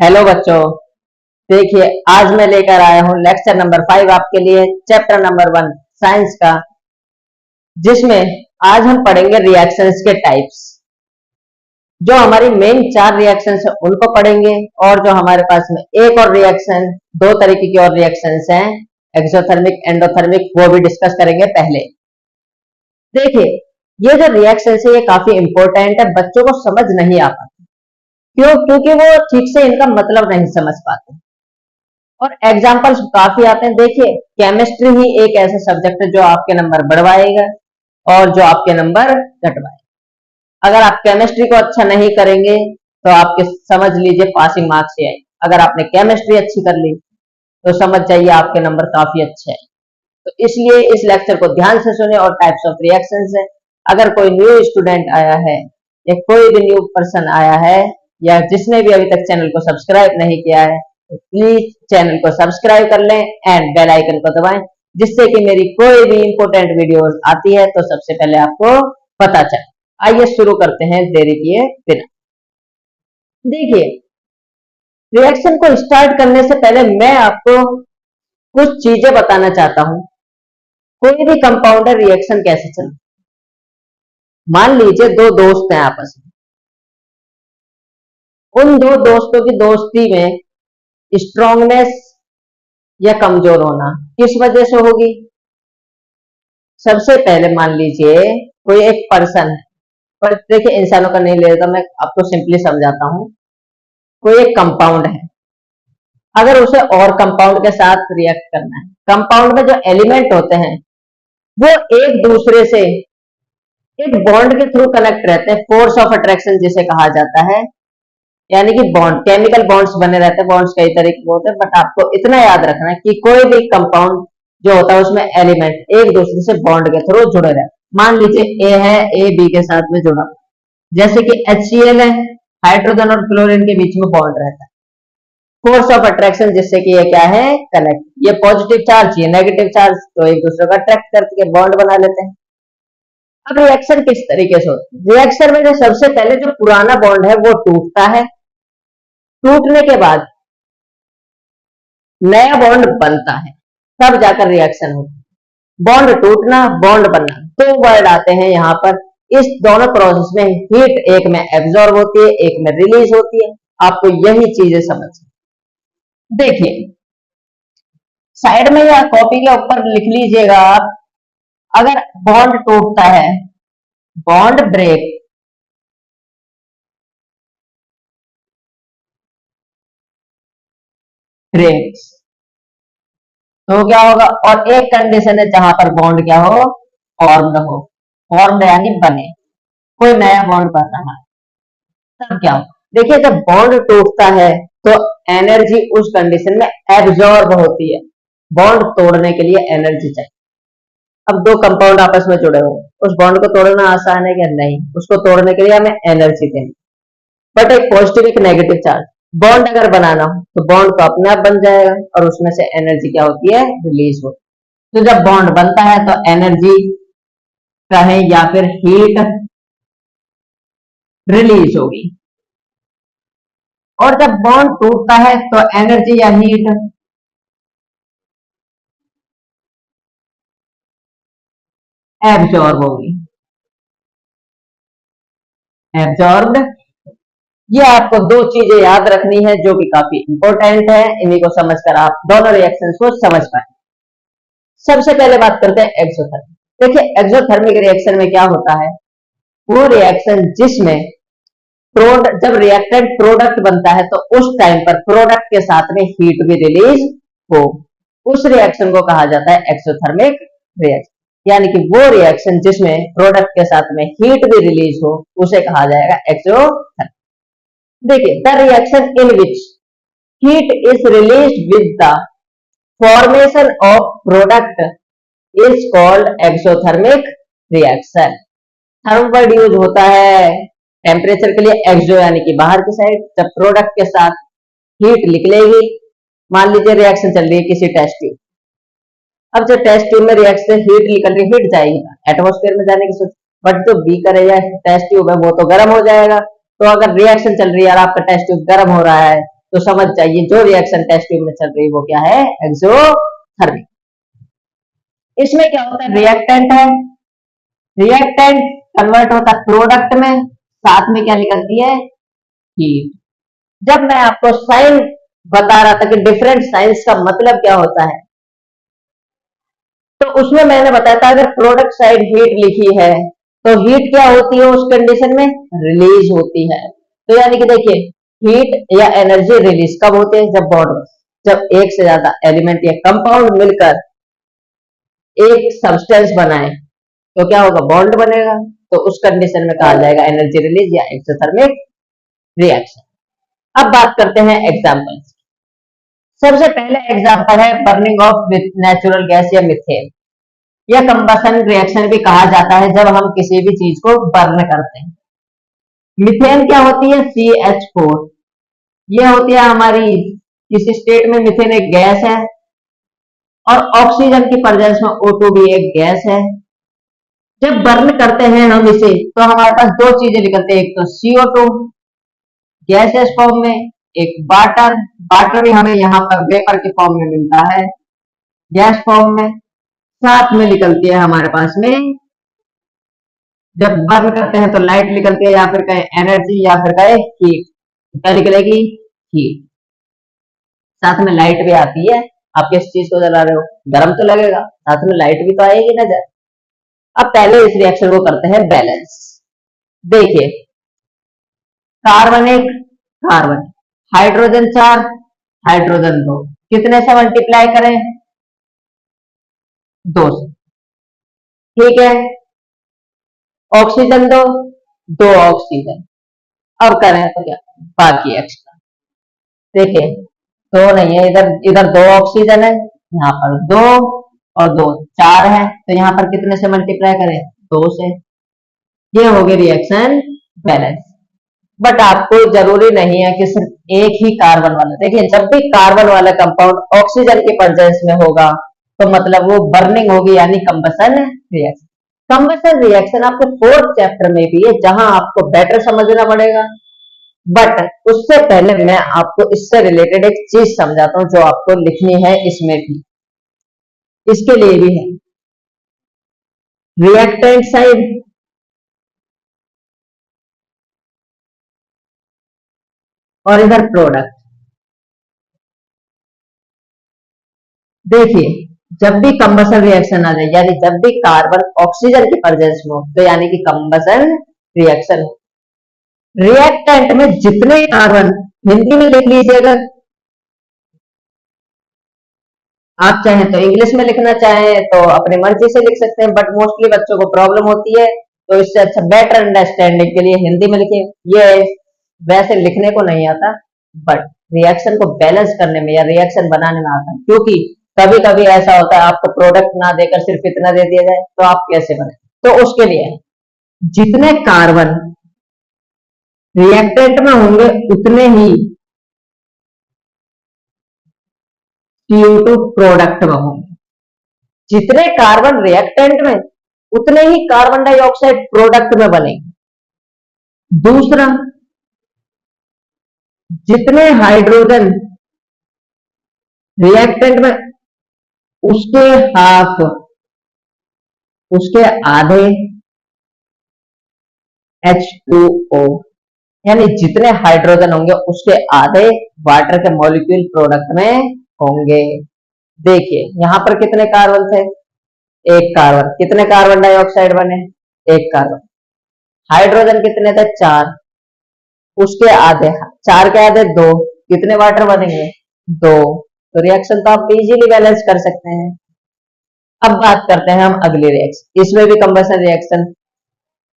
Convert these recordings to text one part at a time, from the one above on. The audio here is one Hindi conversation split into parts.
हेलो बच्चों। देखिए, आज मैं लेकर आया हूँ लेक्चर नंबर 5 आपके लिए, चैप्टर नंबर 1 साइंस का, जिसमें आज हम पढ़ेंगे रिएक्शंस के टाइप्स। जो हमारी मेन 4 रिएक्शंस है उनको पढ़ेंगे, और जो हमारे पास में एक और रिएक्शन, दो तरीके की और रिएक्शंस हैं, एक्सोथर्मिक, एंडोथर्मिक, वो भी डिस्कस करेंगे। पहले देखिए, ये जो रिएक्शंस है ये काफी इंपॉर्टेंट है, बच्चों को समझ नहीं आता। क्यों? क्योंकि वो ठीक से इनका मतलब नहीं समझ पाते, और एग्जाम्पल्स काफी आते हैं। देखिए, केमिस्ट्री ही एक ऐसा सब्जेक्ट है जो आपके नंबर बढ़वाएगा और जो आपके नंबर घटवाएगा। अगर आप केमिस्ट्री को अच्छा नहीं करेंगे तो आपके समझ लीजिए पासिंग मार्क्स ही आएंगे। अगर आपने केमिस्ट्री अच्छी कर ली तो समझ जाइए आपके नंबर काफी अच्छे हैं। तो इसलिए इस लेक्चर को ध्यान से सुने। और टाइप्स ऑफ रिएक्शंस है, अगर कोई न्यू स्टूडेंट आया है या कोई भी न्यू पर्सन आया है या जिसने भी अभी तक चैनल को सब्सक्राइब नहीं किया है, तो प्लीज चैनल को सब्सक्राइब कर लें एंड बेल आइकन को दबाएं, जिससे कि मेरी कोई भी इंपॉर्टेंट वीडियोस आती है तो सबसे पहले आपको पता चले। आइए शुरू करते हैं देरी किए बिना। देखिए, रिएक्शन को स्टार्ट करने से पहले मैं आपको कुछ चीजें बताना चाहता हूं। कोई भी कंपाउंडर रिएक्शन कैसे चलता है। मान लीजिए दो दोस्त हैं आपस में, उन दो दोस्तों की दोस्ती में स्ट्रांगनेस या कमजोर होना किस वजह से होगी। सबसे पहले मान लीजिए कोई एक पर्सन है, पर देखिए इंसानों का नहीं ले लेता, मैं आपको सिंपली समझाता हूं। कोई एक कंपाउंड है, अगर उसे और कंपाउंड के साथ रिएक्ट करना है, कंपाउंड में जो एलिमेंट होते हैं वो एक दूसरे से एक बॉन्ड के थ्रू कनेक्ट रहते हैं, फोर्स ऑफ अट्रैक्शन जिसे कहा जाता है, यानी कि बॉन्ड, केमिकल बॉन्ड्स बने रहते हैं। बॉन्ड्स कई तरीके के होते हैं, बट आपको इतना याद रखना है कि कोई भी कंपाउंड जो होता है उसमें एलिमेंट एक दूसरे से बॉन्ड के थ्रू जुड़े रहते हैं। मान लीजिए ए है, ए बी के साथ में जुड़ा, जैसे कि HCl है, हाइड्रोजन और क्लोरीन के बीच में बॉन्ड रहता है, फोर्स ऑफ अट्रैक्शन जिससे कि ये क्या है, कनेक्ट। ये पॉजिटिव चार्ज, ये नेगेटिव चार्ज, तो एक दूसरे को अट्रैक्ट करके बॉन्ड बना लेते हैं। अब रिएक्शन किस तरीके से होती है। रिएक्शन में जो सबसे पहले जो पुराना बॉन्ड है वो टूटता है, टूटने के बाद नया बॉन्ड बनता है, तब जाकर रिएक्शन होती है। बॉन्ड टूटना, बॉन्ड बनना, दो वर्ड आते हैं यहाँ पर। इस दोनों प्रोसेस में हीट एक में एब्जॉर्ब होती है, एक में रिलीज होती है। आपको यही चीजें समझ। देखिए, साइड में या कॉपी के ऊपर लिख लीजिएगा आप, अगर बॉन्ड टूटता है, बॉन्ड ब्रेक, ब्रेक्स, तो क्या होगा। और एक कंडीशन है जहां पर बॉन्ड क्या हो, फॉर्म्ड हो, फॉर्म्ड यानी बने, कोई नया बॉन्ड बन रहा है, तब क्या हो। देखिए, जब बॉन्ड टूटता है तो एनर्जी उस कंडीशन में एब्जॉर्ब होती है। बॉन्ड तोड़ने के लिए एनर्जी चाहिए। अब दो कंपाउंड आपस में जुड़े हो, उस बॉन्ड को तोड़ना आसान है क्या? नहीं, उसको तोड़ने के लिए हमें एनर्जी देनी। बट एक पॉजिटिव एक नेगेटिव चार्ज, बॉन्ड अगर बनाना हो तो बॉन्ड तो अपने आप बन जाएगा, और उसमें से एनर्जी क्या होती है, रिलीज होती है। तो जब बॉन्ड बनता है तो एनर्जी कहें या फिर हीट रिलीज होगी, और जब बॉन्ड टूटता है तो एनर्जी या हीट एब्जॉर्ब होगी, एब्जॉर्ब्ड। ये आपको दो चीजें याद रखनी है जो कि काफी इंपॉर्टेंट है, इन्हीं को समझकर आप दोनों रिएक्शंस को समझ पाए। सबसे पहले बात करते हैं एक्सोथर्मिक। देखिए, एक्सोथर्मिक रिएक्शन में क्या होता है, वो रिएक्शन जिसमें जब रिएक्टेंट प्रोडक्ट बनता है तो उस टाइम पर प्रोडक्ट के साथ में हीट भी रिलीज हो, उस रिएक्शन को कहा जाता है एक्सोथर्मिक रिएक्शन। यानी कि वो रिएक्शन जिसमें प्रोडक्ट के साथ में हीट भी रिलीज हो उसे कहा जाएगा एक्सोथर्मिक। देखिए, the reaction in which heat is released with the formation of product is called exothermic reaction। Therm word use होता है टेम्परेचर के लिए, एक्सो यानी कि बाहर की साइड। जब प्रोडक्ट के साथ हीट निकलेगी, मान लीजिए रिएक्शन चल रही है किसी टेस्ट ट्यूब, अब जब टेस्ट ट्यूब में रिएक्शन हीट निकल रही है, हीट जाएगी एटमोस्फेयर में जाने की सोच, बट जो बीकर है या टेस्ट ट्यूब है वो तो गर्म हो जाएगा। तो अगर रिएक्शन चल रही है और आपका टेस्ट ट्यूब गर्म हो रहा है तो समझ जाइए जो रिएक्शन टेस्ट ट्यूब में चल रही है वो क्या है, एक्सोथर्मिक। इसमें क्या होता है, रिएक्टेंट है, रिएक्टेंट कन्वर्ट होता है प्रोडक्ट में, साथ में क्या निकलती है, हीट। जब मैं आपको साइन बता रहा था कि डिफरेंट साइंस का मतलब क्या होता है, तो उसमें मैंने बताया था अगर प्रोडक्ट साइड हीट लिखी है तो हीट क्या होती है उस कंडीशन में, रिलीज होती है। तो यानी कि देखिए हीट या एनर्जी रिलीज कब होते हैं, जब बॉन्ड, जब एक से ज्यादा एलिमेंट या कंपाउंड मिलकर एक सब्सटेंस बनाए तो क्या होगा, बॉन्ड बनेगा, तो उस कंडीशन में कहा जाएगा एनर्जी रिलीज या एक्सोथर्मिक रिएक्शन। अब बात करते हैं एग्जांपल्स। सबसे पहले एग्जांपल है बर्निंग ऑफ नेचुरल गैस या मिथेन। यह कंबशन रिएक्शन भी कहा जाता है जब हम किसी भी चीज को बर्न करते हैं। मिथेन क्या होती है, CH4। यह होती है हमारी, किसी स्टेट में मिथेन एक गैस है और ऑक्सीजन की प्रेजेंस में O2 भी एक गैस है। जब बर्न करते हैं हम इसे तो हमारे पास दो चीजें निकलती है, एक तो CO2 गैसेस फॉर्म में, एक वाटर, वाटर भी हमें यहाँ पर वेपर के फॉर्म में मिलता है गैस फॉर्म में, साथ में निकलती है हमारे पास में, जब बर्न करते हैं तो लाइट निकलती है या फिर कहे एनर्जी या फिर कहे हीट, क्या निकलेगी, हीट। साथ में लाइट भी आती है, आप किस चीज को जला रहे हो, गर्म तो लगेगा, साथ में लाइट भी तो आएगी नजर। अब पहले इस रिएक्शन को करते हैं बैलेंस। देखिए कार्बन एक, कार्बन, हाइड्रोजन 4, हाइड्रोजन 2, कितने से मल्टीप्लाई करें, 2 से, ठीक है। ऑक्सीजन 2, 2 ऑक्सीजन, अब करें तो क्या, बाकी एक्स्ट्रा, देखिए 2 नहीं है, इधर इधर 2 ऑक्सीजन है, यहाँ पर 2 और 2 4 है, तो यहाँ पर कितने से मल्टीप्लाई करें, 2 से। ये हो गई रिएक्शन बैलेंस। बट आपको जरूरी नहीं है कि सिर्फ एक ही कार्बन वाला, देखिए जब भी कार्बन वाला कंपाउंड ऑक्सीजन के प्रेजेंस में होगा तो मतलब वो बर्निंग होगी, यानी कंबशन रिएक्शन। कंबशन रिएक्शन आपके 4th चैप्टर में भी है जहां आपको बेटर समझना पड़ेगा। बट उससे पहले मैं आपको इससे रिलेटेड एक चीज समझाता हूं जो आपको लिखनी है, इसमें भी, इसके लिए भी है, रिएक्टेंट साइड और इधर प्रोडक्ट। देखिए जब भी कंबशन रिएक्शन आ जाए, यानी जब भी कार्बन ऑक्सीजन की प्रेजेंस में हो तो यानी कि कंबशन रिएक्शन हो। रिएक्टेंट में जितने कार्बन, हिंदी में लिख लीजिएगा, आप चाहें तो इंग्लिश में लिखना चाहें तो अपनी मर्जी से लिख सकते हैं, बट मोस्टली बच्चों को प्रॉब्लम होती है तो इससे अच्छा बेटर अंडरस्टैंडिंग के लिए हिंदी में लिखिए। ये वैसे लिखने को नहीं आता बट रिएक्शन को बैलेंस करने में या रिएक्शन बनाने में आता है, क्योंकि कभी कभी ऐसा होता है आपको प्रोडक्ट ना देकर सिर्फ इतना दे दिया जाए तो आप कैसे बने, तो उसके लिए जितने कार्बन रिएक्टेंट में होंगे उतने ही CO2 प्रोडक्ट में होंगे। जितने कार्बन रिएक्टेंट में उतने ही कार्बन डाइऑक्साइड प्रोडक्ट में बनेंगे। दूसरा, जितने हाइड्रोजन रिएक्टेंट में उसके हाफ, उसके आधे H2O, यानी जितने हाइड्रोजन होंगे उसके आधे वाटर के मॉलिक्यूल प्रोडक्ट में होंगे। देखिए यहां पर कितने कार्बन थे, एक कार्बन, कितने कार्बन डाइऑक्साइड बने, एक कार्बन। हाइड्रोजन कितने थे, 4, उसके आधे, 4 के आधे 2, कितने वाटर बनेंगे, 2। तो रिएक्शन तो आप इजीली बैलेंस कर सकते हैं। अब बात करते हैं हम अगली रिएक्शन, इसमें भी कंबशन रिएक्शन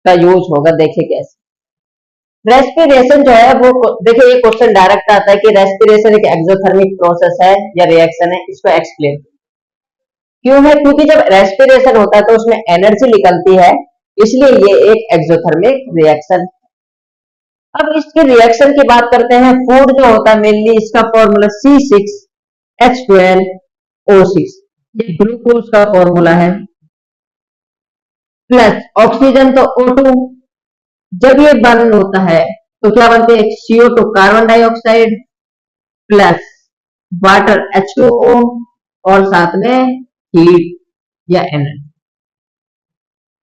का यूज होगा, देखिए कैसे। रेस्पिरेशन जो है वो, देखिए ये क्वेश्चन डायरेक्ट आता है कि रेस्पिरेशन एक एक्सोथर्मिक प्रोसेस है या रिएक्शन है, इसको एक्सप्लेन क्यों है, क्योंकि जब रेस्पिरेशन होता है तो उसमें एनर्जी निकलती है, इसलिए ये एक एक्सोथर्मिक रिएक्शन। अब इसकी रिएक्शन की बात करते हैं। फूड जो होता है मेनली इसका फॉर्मूला C6H12O6, ये ग्लूकोज का फॉर्मूला है, प्लस ऑक्सीजन तो O2। जब ये बर्न होता है तो क्या बनते हैं, CO2 carbon dioxide plus water H2O और साथ में हीट या एनर्जी।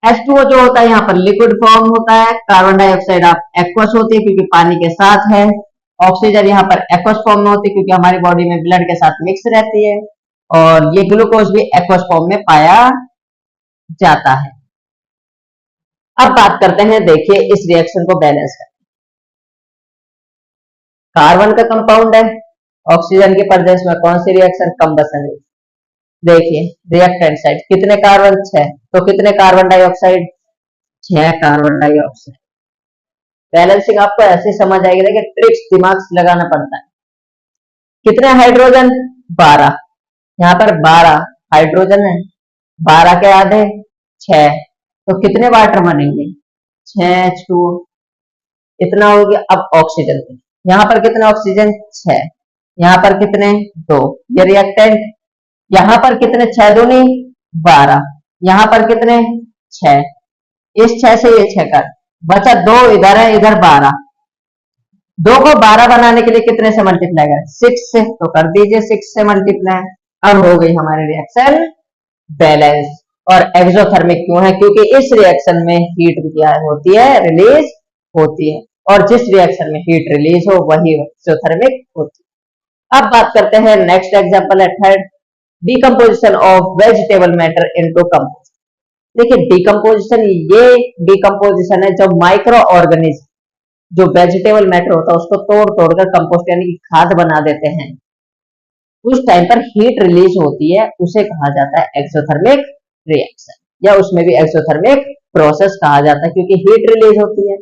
H2O जो होता है यहाँ पर लिक्विड फॉर्म होता है, कार्बन डाइऑक्साइड आप एक्वस होती है क्योंकि पानी के साथ है, ऑक्सीजन यहाँ पर एक्वस फॉर्म में होती है क्योंकि हमारी बॉडी में ब्लड के साथ मिक्स रहती है, और ये ग्लूकोज भी एक्वस फॉर्म में पाया जाता है। अब बात करते हैं, देखिए इस रिएक्शन को बैलेंस कर, कार्बन का कंपाउंड है, ऑक्सीजन के प्रदेश में कौन सी रिएक्शन, कंबसन। देखिए रिएक्टेंट साइड कितने कार्बन, 6, तो कितने carbon dioxide, 6 carbon dioxide. Balancing आपको ऐसे समझ आएगी, देखिए ट्रिक्स दिमाग से लगाना पड़ता है। कितने हाइड्रोजन, 12, यहाँ पर 12 हाइड्रोजन है, 12 के आधे 6, तो कितने वाटर बनेंगे, 6H2O, इतना हो गया। अब ऑक्सीजन, यहाँ पर कितने ऑक्सीजन, 6, यहाँ पर कितने, 2, ये रिएक्टेंट, यहाँ पर कितने, 6 दूनी 12, यहाँ पर कितने, 6, इस 6 से ये 6 कर बचा, 2 इधर है, इधर 12, 2 को 12 बनाने के लिए कितने से मल्टीप्लाई करें, 6 से, तो कर दीजिए 6 से मल्टीप्लाई। अब हो गई हमारी रिएक्शन बैलेंस। और एक्सोथर्मिक क्यों है, क्योंकि इस रिएक्शन में हीट क्या होती है, रिलीज होती है, और जिस रिएक्शन में हीट रिलीज हो वही एक्सोथर्मिक होती है। अब बात करते हैं, नेक्स्ट एग्जांपल है third, decomposition of vegetable matter into compost. देखिए डिकम्पोजिशन, ये डिकम्पोजिशन है जब माइक्रो ऑर्गेनिज्म जो वेजिटेबल मैटर होता है उसको तोड़ तोड़कर कंपोस्ट यानी कि खाद बना देते हैं, उस टाइम पर हीट रिलीज होती है, उसे कहा जाता है एक्सोथर्मिक रिएक्शन, या उसमें भी एक्सोथर्मिक प्रोसेस कहा जाता है क्योंकि हीट रिलीज होती है।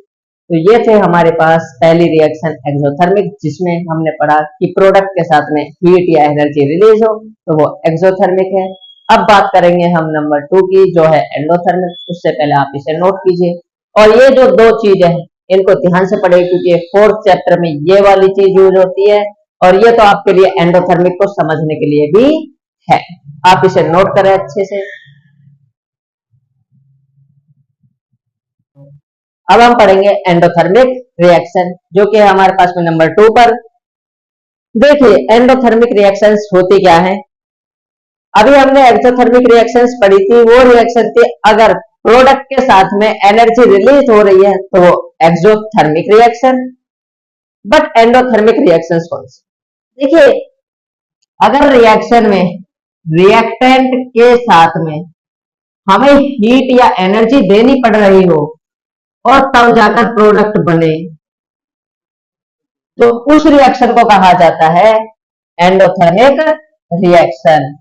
तो ये थे हमारे पास पहली रिएक्शन एक्सोथर्मिक, जिसमें हमने पढ़ा कि प्रोडक्ट के साथ में हीट या एनर्जी रिलीज हो तो वो एक्सोथर्मिक है। अब बात करेंगे हम नंबर 2 की, जो है एंडोथर्मिक। उससे पहले आप इसे नोट कीजिए, और ये जो दो चीजें हैं इनको ध्यान से पढ़िए क्योंकि 4th चैप्टर में ये वाली चीज यूज होती है, और ये तो आपके लिए एंडोथर्मिक को समझने के लिए भी है, आप इसे नोट करें अच्छे से। अब हम पढ़ेंगे एंडोथर्मिक रिएक्शन, जो कि है हमारे पास में नंबर 2 पर। देखिए एंडोथर्मिक रिएक्शंस होती क्या है, अभी हमने एक्सोथर्मिक रिएक्शंस पढ़ी थी, वो रिएक्शन थी अगर प्रोडक्ट के साथ में एनर्जी रिलीज हो रही है तो वो exothermic reaction. But endothermic reactions कौन सी, देखिए अगर रिएक्शन में रिएक्टेंट के साथ में हमें हीट या एनर्जी देनी पड़ रही हो और तब जाकर प्रोडक्ट बने, तो उस रिएक्शन को कहा जाता है एंडोथर्मिक रिएक्शन,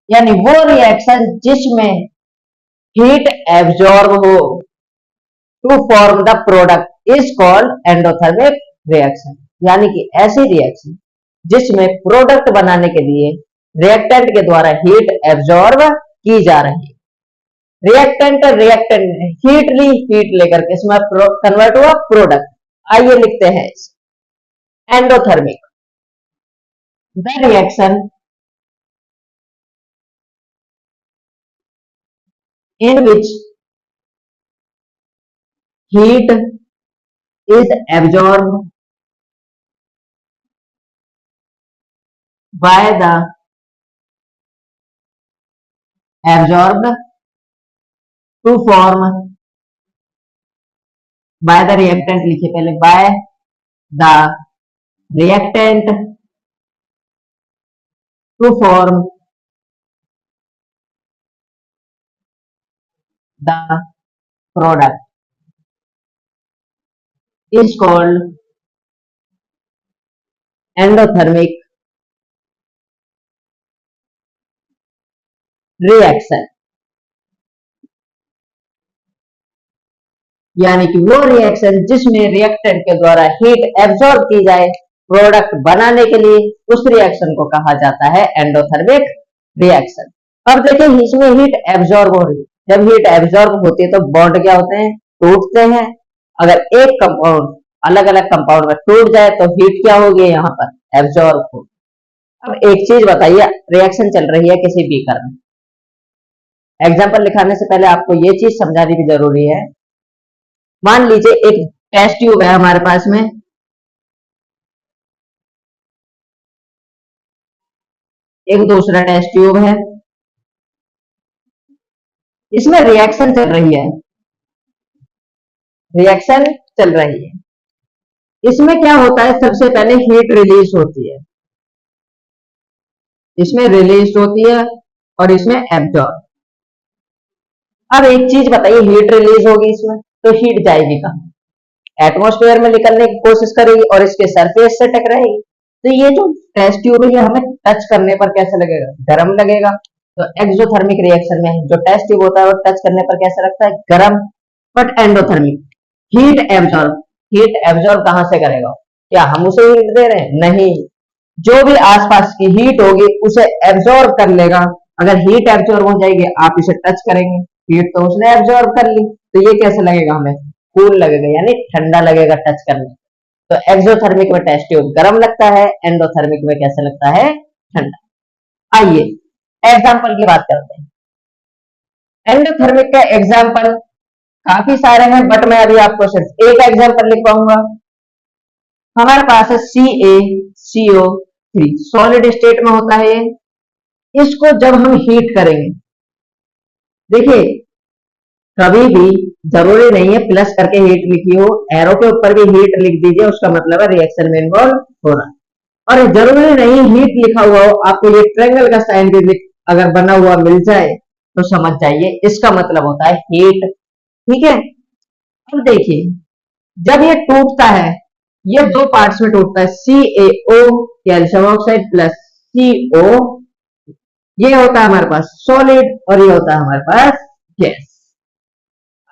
यानी वो रिएक्शन जिसमें हीट एब्जॉर्ब हो to form the product is called endothermic reaction. यानी कि ऐसी रिएक्शन जिसमें प्रोडक्ट बनाने के लिए रिएक्टेंट के द्वारा हीट एब्जॉर्ब की जा रही है। रिएक्टेंट हीट ली, हीट लेकर के इसमें कन्वर्ट हुआ प्रोडक्ट। आइए लिखते हैं endothermic, the reaction in which heat is absorbed by the absorbed to form by the reactant, लिखिए पहले, by the reactant to form the product is called endothermic reaction। यानी कि वो रिएक्शन जिसमें रिएक्टेंट के द्वारा हीट एब्जॉर्ब की जाए प्रोडक्ट बनाने के लिए, उस रिएक्शन को कहा जाता है एंडोथर्मिक रिएक्शन। अब देखिए इसमें हीट एब्जॉर्ब हो रही है, जब हीट एब्जॉर्ब होती है तो बॉन्ड क्या होते हैं, टूटते हैं। अगर एक कंपाउंड अलग अलग कंपाउंड में टूट जाए तो हीट क्या होगी, यहाँ पर एब्जॉर्ब होगी। अब एक चीज बताइए, रिएक्शन चल रही है किसी बीकर में, एग्जाम्पल लिखाने से पहले आपको ये चीज समझाने की जरूरी है। मान लीजिए एक टेस्ट ट्यूब है हमारे पास में, एक दूसरा टेस्ट ट्यूब है, इसमें रिएक्शन चल रही है, रिएक्शन चल रही है। इसमें क्या होता है, सबसे पहले हीट रिलीज होती है, इसमें रिलीज होती है और इसमें एब्जॉर्ब। अब एक चीज बताइए, हीट रिलीज होगी इसमें तो हीट जाएगी कहाँ? एटमॉस्फेयर में निकलने की कोशिश करेगी और इसके सरफेस से टकराएगी। तो ये जो टेस्ट ट्यूब है ये हमें टच करने पर कैसा लगेगा? गर्म लगेगा। तो एक्सोथर्मिक रिएक्शन में जो टेस्ट ट्यूब होता है वो टच करने पर कैसा लगता है? गर्म। But endothermic, heat absorb, heat absorb कहां से करेगा? क्या हम उसे हीट दे रहे हैं? नहीं, जो भी आसपास की हीट होगी उसे एब्जॉर्ब कर लेगा। अगर हीट एब्जॉर्ब हो जाएगी, आप इसे टच करेंगे, हीट तो उसने एब्जॉर्ब कर ली, तो ये कैसे लगेगा हमें? कूल लगेगा, यानी ठंडा लगेगा टच करने। तो एक्सोथर्मिक में टेस्ट ट्यूब गर्म लगता है, एंडोथर्मिक में कैसा लगता है? ठंडा। आइए एग्जाम्पल की बात करते हैं। एंडोथर्मिक का एग्जाम्पल काफी सारे हैं, बट मैं अभी आपको सिर्फ एक एग्जाम्पल लिख पाऊंगा। हमारे पास है CaCO3, सॉलिड स्टेट में होता है ये। इसको जब हम हीट करेंगे, देखिए कभी भी जरूरी नहीं है प्लस करके हीट लिखी हो, एरो के ऊपर भी हीट लिख दीजिए, उसका मतलब है रिएक्शन में इन्वॉल्व हो रहा है। और जरूरी नहीं हीट लिखा हुआ हो, आपको ये ट्रायंगल का साइन भी अगर बना हुआ मिल जाए तो समझ जाइए इसका मतलब होता है हीट। ठीक है, अब देखिए जब ये टूटता है, ये दो पार्ट्स में टूटता है, CaO calcium oxide plus CO, ये होता है हमारे पास सॉलिड और ये होता है हमारे पास गैस।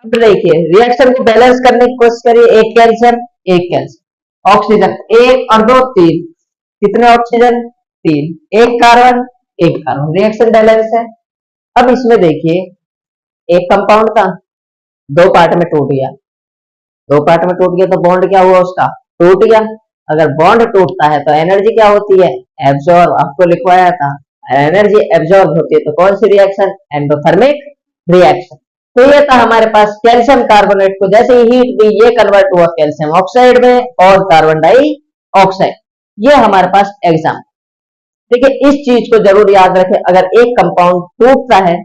अब देखिए रिएक्शन को बैलेंस करने की कोशिश करिए, एक कैल्शियम एक कैल्शियम, ऑक्सीजन एक और दो तीन, कितने ऑक्सीजन? तीन, एक कार्बन एक कार्बन, रिएक्शन बैलेंस है। अब इसमें देखिए एक कंपाउंड था, दो पार्ट में टूट गया, दो पार्ट में टूट गया तो बॉन्ड क्या हुआ उसका? टूट गया। अगर बॉन्ड टूटता है तो एनर्जी क्या होती है? एब्जॉर्ब, आपको लिखवाया था। एनर्जी एब्जॉर्ब होती है तो कौन सी रिएक्शन? Endothermic reaction. तो ये था हमारे पास कैल्शियम कार्बोनेट को जैसे ही हीट दी, ये कन्वर्ट हुआ कैल्शियम ऑक्साइड में और कार्बन डाई ऑक्साइड। ये हमारे पास एग्जाम। देखिए इस चीज को जरूर याद रखें, अगर एक कंपाउंड टूटता है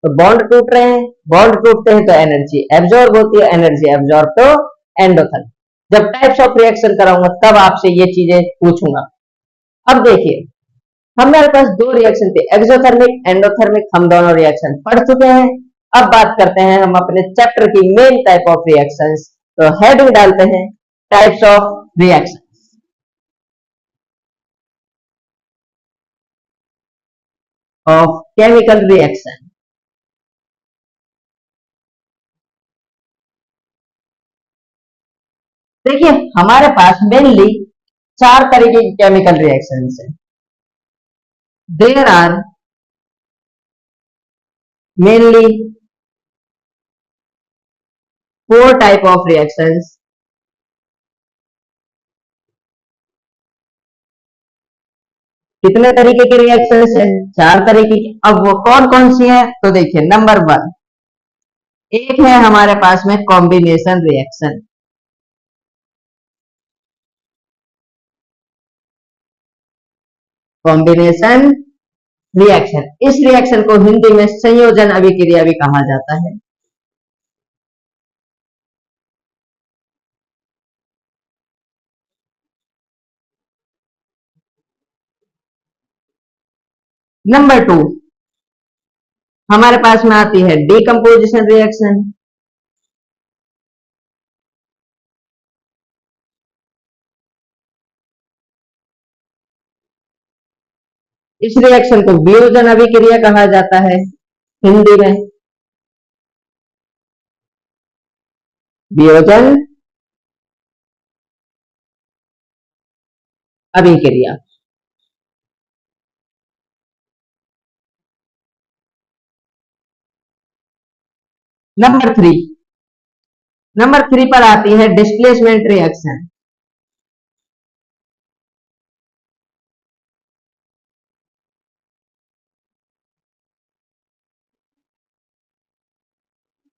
तो बॉन्ड टूट रहे हैं, बॉन्ड टूटते हैं तो एनर्जी एब्जॉर्ब होती है, एनर्जी एब्जॉर्ब तो एंडोथर्मिक। जब टाइप्स ऑफ रिएक्शन कराऊंगा तब आपसे ये चीजें पूछूंगा। अब देखिए हमारे पास दो रिएक्शन थे, एक्सोथर्मिक एंडोथर्मिक, हम दोनों रिएक्शन पढ़ चुके हैं। अब बात करते हैं हम अपने चैप्टर की मेन टाइप ऑफ रिएक्शंस। तो हेडिंग डालते हैं types of reaction. Of chemical reaction. देखिए हमारे पास मेनली चार तरीके की केमिकल रिएक्शंस है। There are mainly four type of reactions. कितने तरीके के रिएक्शंस है? चार तरीके की। अब वो कौन कौन सी है? तो देखिए नंबर वन, एक है हमारे पास में कॉम्बिनेशन रिएक्शन। कॉम्बिनेशन रिएक्शन, इस रिएक्शन को हिंदी में संयोजन अभिक्रिया भी कहा जाता है। नंबर टू हमारे पास में आती है डीकंपोजिशन रिएक्शन। इस रिएक्शन को वियोजन अभिक्रिया कहा जाता है हिंदी में। वियोजन अभिक्रिया। नंबर थ्री, नंबर थ्री पर आती है डिस्प्लेसमेंट रिएक्शन।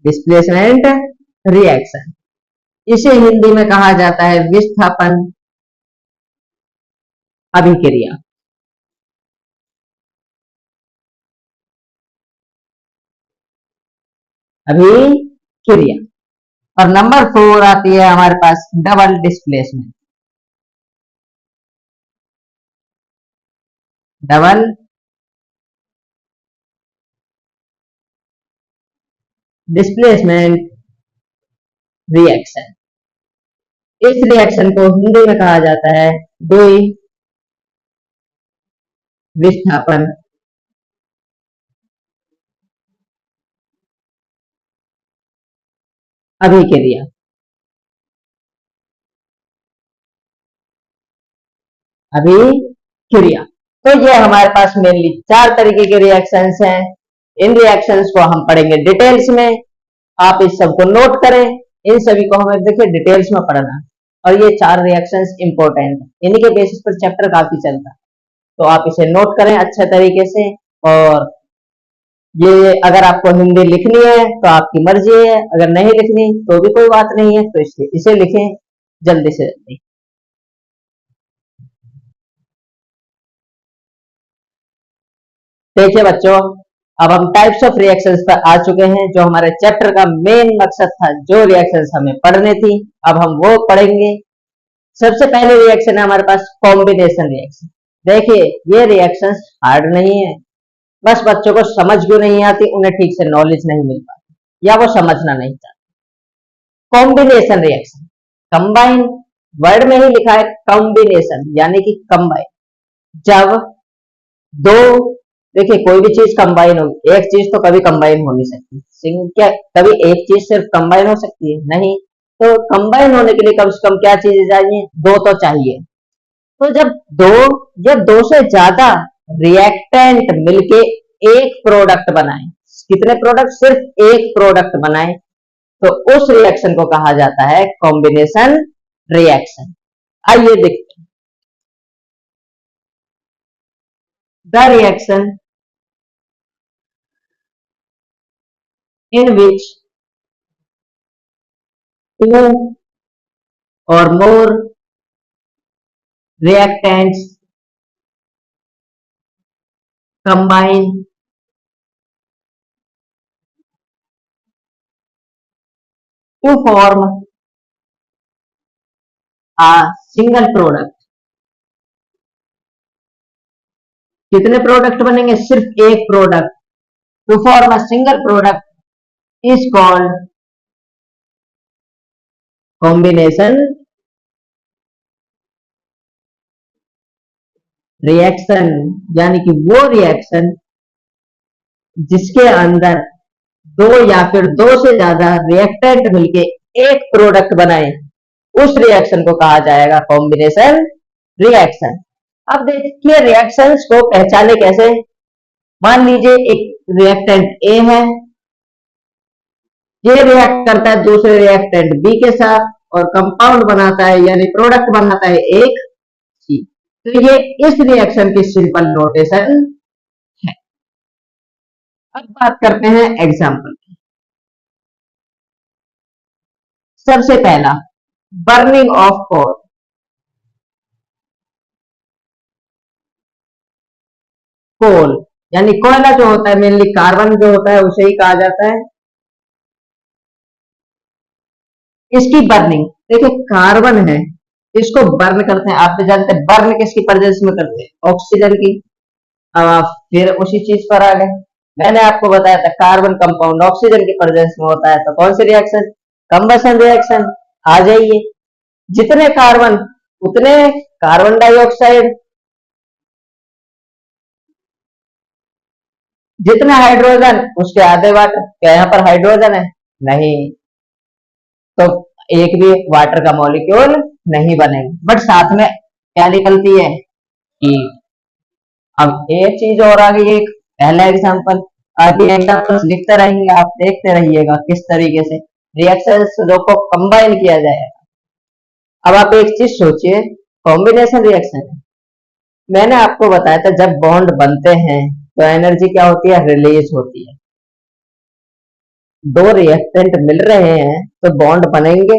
डिस्प्लेसमेंट रिएक्शन, इसे हिंदी में कहा जाता है विस्थापन अभिक्रिया। अभिक्रिया। और नंबर 4 आती है हमारे पास double displacement. Double displacement reaction. इस रिएक्शन को हिंदी में कहा जाता है द्वि विस्थापन अभिक्रिया। अभिक्रिया। तो ये हमारे पास मेनली 4 तरीके के रिएक्शंस हैं। इन रिएक्शंस को हम पढ़ेंगे डिटेल्स में। आप इस सब को नोट करें। इन सभी को हमें देखिए डिटेल्स में पढ़ना। और ये 4 रिएक्शंस इंपॉर्टेंट है, इन्हीं के बेसिस पर चैप्टर काफी चलता है। तो आप इसे नोट करें अच्छे तरीके से। और ये अगर आपको हिंदी लिखनी है तो आपकी मर्जी है, अगर नहीं लिखनी तो भी कोई बात नहीं है, तो इसे लिखें जल्दी से जल्दी। देखिए बच्चों, अब हम टाइप्स ऑफ रिएक्शंस पर आ चुके हैं, जो हमारे चैप्टर का मेन मकसद था, जो रिएक्शंस हमें पढ़ने थी, अब हम वो पढ़ेंगे। सबसे पहले रिएक्शन है हमारे पास कॉम्बिनेशन रिएक्शन। देखिए ये रिएक्शंस हार्ड नहीं है, बस बच्चों को समझ क्यों नहीं आती, उन्हें ठीक से नॉलेज नहीं मिल पाती या वो समझना नहीं चाहते। कॉम्बिनेशन रिएक्शन, कंबाइन, वर्ड में ही लिखा है कॉम्बिनेशन यानी कि कंबाइन। जब दो, देखिए कोई भी चीज कंबाइन होगी, एक चीज तो कभी कंबाइन हो नहीं सकती। क्या कभी एक चीज सिर्फ कंबाइन हो सकती है? नहीं। तो कंबाइन होने के लिए कम से कम क्या चीजें चाहिए? दो तो चाहिए। तो जब दो या दो से ज्यादा रिएक्टेंट मिलके एक प्रोडक्ट बनाए, कितने प्रोडक्ट? सिर्फ एक प्रोडक्ट बनाए, तो उस रिएक्शन को कहा जाता है कॉम्बिनेशन रिएक्शन। आइए देखते हैं। The reaction in which two or more reactants combine to form a single product। कितने प्रोडक्ट बनेंगे? सिर्फ एक product. To form a single product is called combination reaction, यानी कि वो रिएक्शन जिसके अंदर दो या फिर दो से ज्यादा रिएक्टेंट मिलके एक प्रोडक्ट बनाए, उस रिएक्शन को कहा जाएगा कॉम्बिनेशन रिएक्शन। अब देखिए रिएक्शंस को पहचाने कैसे। मान लीजिए एक रिएक्टेंट ए है, ये रिएक्ट करता है दूसरे रिएक्टेंट बी के साथ और कंपाउंड बनाता है यानी प्रोडक्ट बनाता है एक सी। तो ये इस रिएक्शन की सिंपल नोटेशन है। अब बात करते हैं एग्जांपल की। सबसे पहला, बर्निंग ऑफ कोल। कोल यानी कोयला जो होता है, मेनली कार्बन जो होता है उसे ही कहा जाता है। इसकी बर्निंग, देखिए कार्बन है, इसको बर्न करते हैं। आप भी जानते हैं बर्न किसकी प्रेजेंस में करते हैं? ऑक्सीजन की। अब आप फिर उसी चीज पर आ गए। मैंने आपको बताया था कार्बन कंपाउंड ऑक्सीजन की प्रेजेंस में होता है, तो कौन सी रिएक्शन? Combustion reaction. आ जाइए, जितने कार्बन उतने कार्बन डाइऑक्साइड, जितने हाइड्रोजन उसके आधे वाटर। क्या यहाँ पर हाइड्रोजन है? नहीं। तो एक भी वाटर का मॉलिक्यूल नहीं बनेगा। बट साथ में क्या निकलती है कि अब एक चीज और आ गई, एक पहला एग्जांपल। आगे एग्जांपल्स लिखते रहेंगे, आप देखते रहिएगा किस तरीके से रिएक्शंस को कंबाइन किया जाएगा। अब आप एक चीज सोचिए, कॉम्बिनेशन रिएक्शन है, मैंने आपको बताया था जब बॉन्ड बनते हैं तो एनर्जी क्या होती है? रिलीज होती है। दो रिएक्टेंट मिल रहे हैं तो बॉन्ड बनेंगे,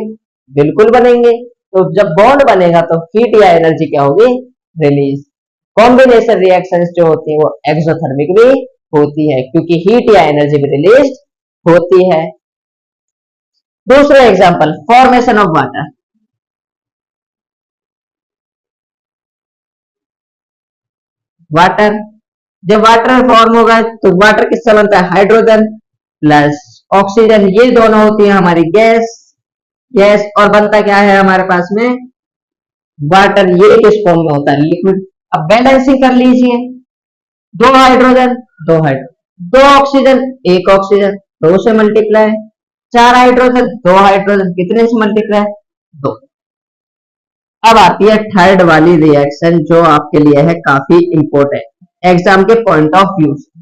बिल्कुल बनेंगे। तो जब बॉन्ड बनेगा तो हीट या एनर्जी क्या होगी? रिलीज। कॉम्बिनेशन रिएक्शंस जो होती है वो एक्सोथर्मिक भी होती है, क्योंकि हीट या एनर्जी भी रिलीज होती है। दूसरा example, formation of water. Water, जब वाटर फॉर्म होगा तो वाटर किससे बनता है? हाइड्रोजन प्लस ऑक्सीजन, ये दोनों होती है हमारी गैस। गैस और बनता क्या है हमारे पास में? वाटर। ये किस फॉर्म में होता है? लिक्विड। अब बैलेंसिंग कर लीजिए, दो हाइड्रोजन, दो हाइड्रोजन, दो ऑक्सीजन, एक ऑक्सीजन, दो से मल्टीप्लाई, चार हाइड्रोजन, दो हाइड्रोजन, कितने से मल्टीप्लाई? दो। अब आती है थर्ड वाली रिएक्शन जो आपके लिए है काफी इंपॉर्टेंट एग्जाम के पॉइंट ऑफ व्यू से।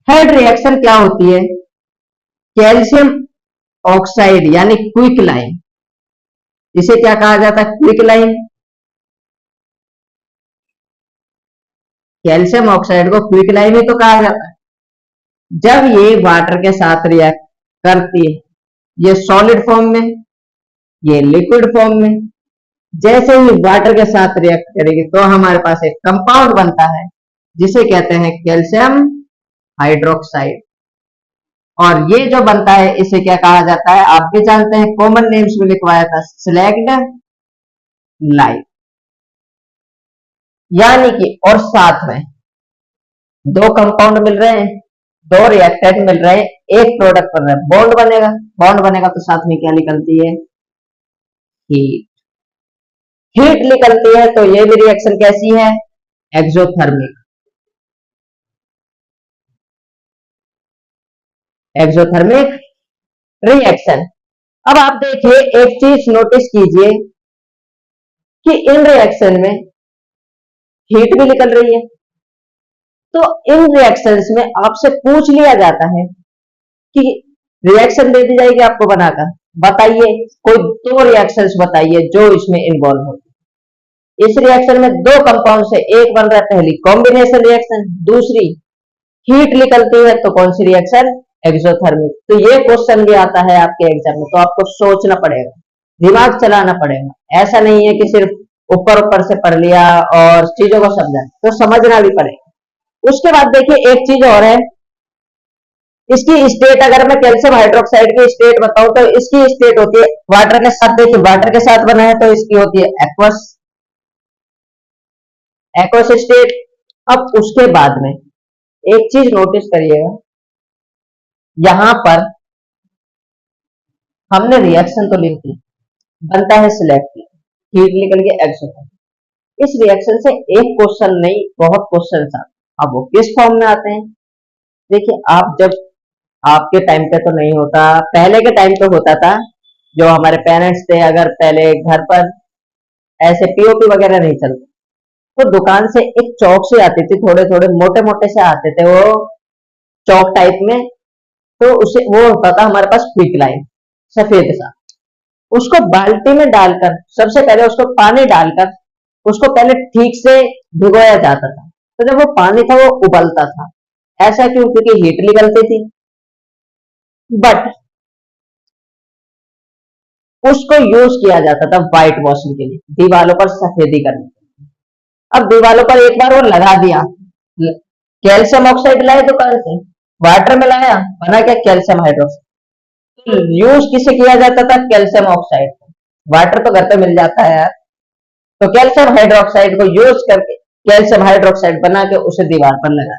थर्ड रिएक्शन क्या होती है? कैल्शियम ऑक्साइड यानी क्विक लाइम। इसे क्या कहा जाता है? Quick lime. कैल्शियम ऑक्साइड को क्विक लाइम ही तो कहा जाता है। जब ये वाटर के साथ रिएक्ट करती है, ये सॉलिड फॉर्म में, ये लिक्विड फॉर्म में, जैसे ही वाटर के साथ रिएक्ट करेगी तो हमारे पास एक कंपाउंड बनता है जिसे कहते हैं कैल्शियम हाइड्रोक्साइड। और ये जो बनता है इसे क्या कहा जाता है? आप भी जानते हैं, कॉमन नेम्स में लिखवाया था, स्लैग्ड लाइम। यानी कि और साथ में दो कंपाउंड मिल रहे हैं, दो रिएक्टेंट मिल रहे हैं, एक प्रोडक्ट बन रहा है, बॉन्ड बनेगा। बॉन्ड बनेगा तो साथ में क्या निकलती है? हीट। हीट निकलती है तो ये भी रिएक्शन कैसी है? एक्सोथर्मिक। Exothermic reaction. अब आप देखिए, एक चीज नोटिस कीजिए कि इन रिएक्शन में हीट भी निकल रही है। तो इन रिएक्शंस में आपसे पूछ लिया जाता है कि रिएक्शन दे दी जाएगी आपको बनाकर, बताइए कोई दो रिएक्शंस बताइए जो इसमें इन्वॉल्व होती। इस रिएक्शन में दो कंपाउंड से एक बन रहा है, पहली कॉम्बिनेशन रिएक्शन, दूसरी हीट निकलती है, तो कौन सी रिएक्शन? एक्सोथर्मिक। तो ये क्वेश्चन भी आता है आपके एग्जाम में, तो आपको सोचना पड़ेगा, दिमाग चलाना पड़ेगा। ऐसा नहीं है कि सिर्फ ऊपर ऊपर से पढ़ लिया और चीजों को समझा, तो समझना भी पड़ेगा। उसके बाद देखिए एक चीज और है, इसकी स्टेट, अगर मैं कैल्शियम हाइड्रोक्साइड की स्टेट बताऊं तो इसकी स्टेट होती है वाटर के साथ। देखिए वाटर के साथ बना है तो इसकी होती है एक्वस, एक्वस स्टेट। अब उसके बाद में एक चीज नोटिस करिएगा, यहां पर हमने रिएक्शन तो लिख दी, बनता है सिलेक्ट, हीट निकल के एक्सोथर्मिक। इस रिएक्शन से एक क्वेश्चन नहीं, बहुत क्वेश्चन आते। अब वो किस फॉर्म में आते हैं? देखिए, आप जब, आपके टाइम पे तो नहीं होता, पहले के टाइम पे होता था, जो हमारे पेरेंट्स थे, अगर पहले घर पर ऐसे पीओपी वगैरह नहीं चलते तो दुकान से एक चौक से आती थी, थोड़े थोड़े मोटे मोटे से आते थे वो चौक टाइप में। तो उसे वो होता था हमारे पास क्विक लाइन, सफेद सा। उसको बाल्टी में डालकर, सबसे पहले उसको पानी डालकर उसको पहले ठीक से भिगोया जाता था। तो जब वो पानी था वो उबलता था। ऐसा क्यों? क्योंकि हीट निकलती थी। बट उसको यूज किया जाता था व्हाइट वॉशिंग के लिए, दीवालों पर सफेदी करने के लिए। अब दीवालों पर एक बार वो लगा दिया, कैल्शियम ऑक्साइड लाए दुकान से, वाटर में लाया, बना क्या? Calcium hydroxide. तो यूज किसे किया जाता था? Calcium oxide. वाटर तो घर पे मिल जाता है यार, तो कैल्शियम हाइड्रोक्साइड को यूज करके कैल्शियम हाइड्रोक्साइड बना के उसे दीवार पर लगा।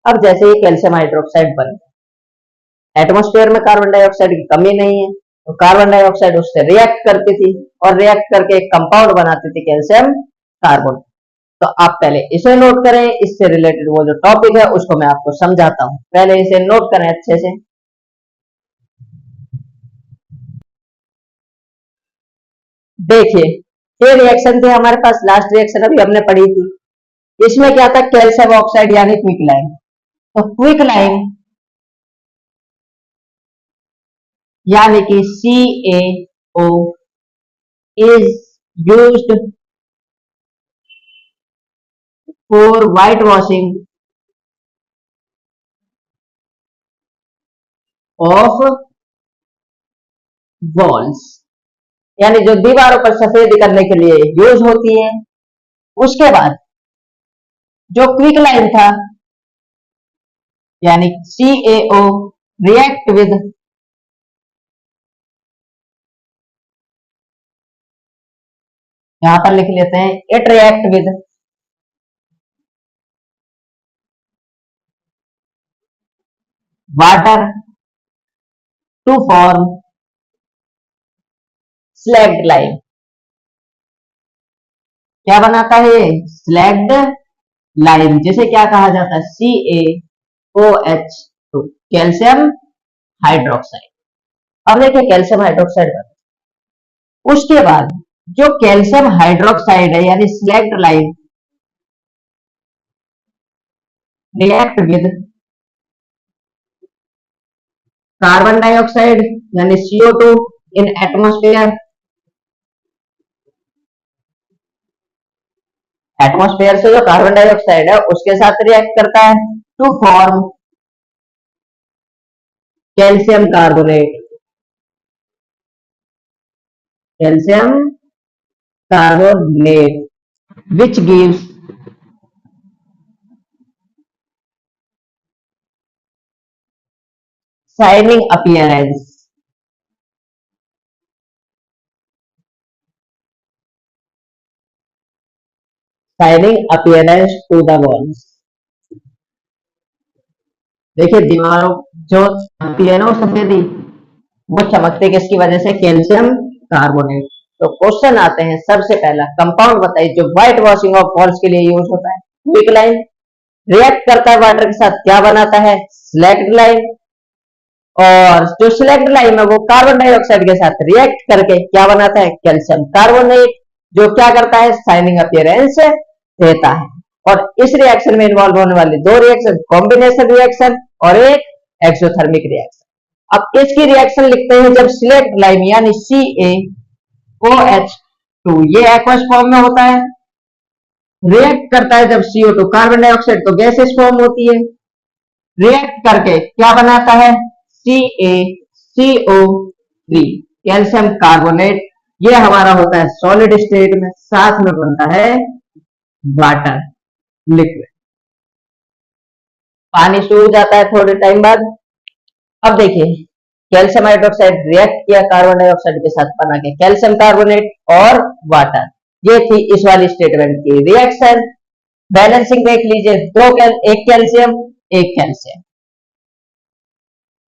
अब जैसे ही कैल्शियम हाइड्रोक्साइड बन, एटमॉस्फेयर में कार्बन डाइऑक्साइड की कमी नहीं है, तो कार्बन डाइऑक्साइड उससे रिएक्ट करती थी और रिएक्ट करके एक कंपाउंड बनाती थी, कैल्शियम कार्बोनेट। तो आप पहले इसे नोट करें, इससे रिलेटेड वो जो टॉपिक है उसको मैं आपको समझाता हूं, पहले इसे नोट करें अच्छे से। देखिए, ये रिएक्शन थी हमारे पास, लास्ट रिएक्शन अभी हमने पढ़ी थी। इसमें क्या था? कैल्शियम ऑक्साइड यानी क्विक लाइम। तो क्विक लाइम यानी कि CaO is used for whitewashing of walls, यानी जो दीवारों पर सफेदी करने के लिए यूज होती है। उसके बाद जो क्विक लाइन था यानी CaO रिएक्ट विद यहां पर लिख लेते हैं it react with water to form slaked lime. क्या बनाता है ये स्लैग्ड लाइम, जिसे क्या कहा जाता है CaOH2 कैल्शियम हाइड्रोक्साइड। अब देखिए कैल्शियम हाइड्रोक्साइड बना, उसके बाद जो कैल्शियम हाइड्रोक्साइड है यानी slagged lime react with carbon dioxide यानी CO2 इन एटमोस्फेयर, एटमोस्फेयर से जो कार्बन डाइऑक्साइड है उसके साथ रिएक्ट करता है to form calcium carbonate, calcium carbonate which gives shining appearance, shining appearance to the walls. देखिए दीवारों जो चमकती है ना वो सफेदी, वो चमकते किसकी वजह से कैल्शियम कार्बोनेट। तो क्वेश्चन आते हैं, सबसे पहला कंपाउंड बताइए जो व्हाइट वॉशिंग ऑफ वॉल्स के लिए यूज होता है। क्विक लाइम रिएक्ट करता है वाटर के साथ, क्या बनाता है स्लैग्ड लाइम, और जो स्लैग्ड लाइम है वो कार्बन डाइऑक्साइड के साथ रिएक्ट करके क्या बनाता है कैल्शियम कार्बोनेट, जो क्या करता है शाइनिंग अपीयरेंस देता है। और इस रिएक्शन में इन्वॉल्व होने वाले दो रिएक्शन कॉम्बिनेशन रिएक्शन और एक एक्सोथर्मिक रिएक्शन। अब इसकी रिएक्शन लिखते हैं जब स्लैग्ड लाइम यानी CaOH2 ये एक्वस फॉर्म में होता है, रिएक्ट करता है जब CO2 कार्बन डाइऑक्साइड तो गैसेस फॉर्म होती है, रिएक्ट करके क्या बनाता है CaCO3 कैल्शियम कार्बोनेट, ये हमारा होता है सॉलिड स्टेट में, साथ में बनता है वाटर लिक्विड। पानी सूख जाता है थोड़े टाइम बाद। अब देखिए कैल्शियम हाइड्रोक्साइड रिएक्ट किया कार्बन डाइऑक्साइड के साथ बना के कैल्शियम कार्बोनेट और वाटर, ये थी इस वाली स्टेटमेंट की रिएक्शन। बैलेंसिंग देख लीजिए, एक कैल्शियम एक कैल्शियम,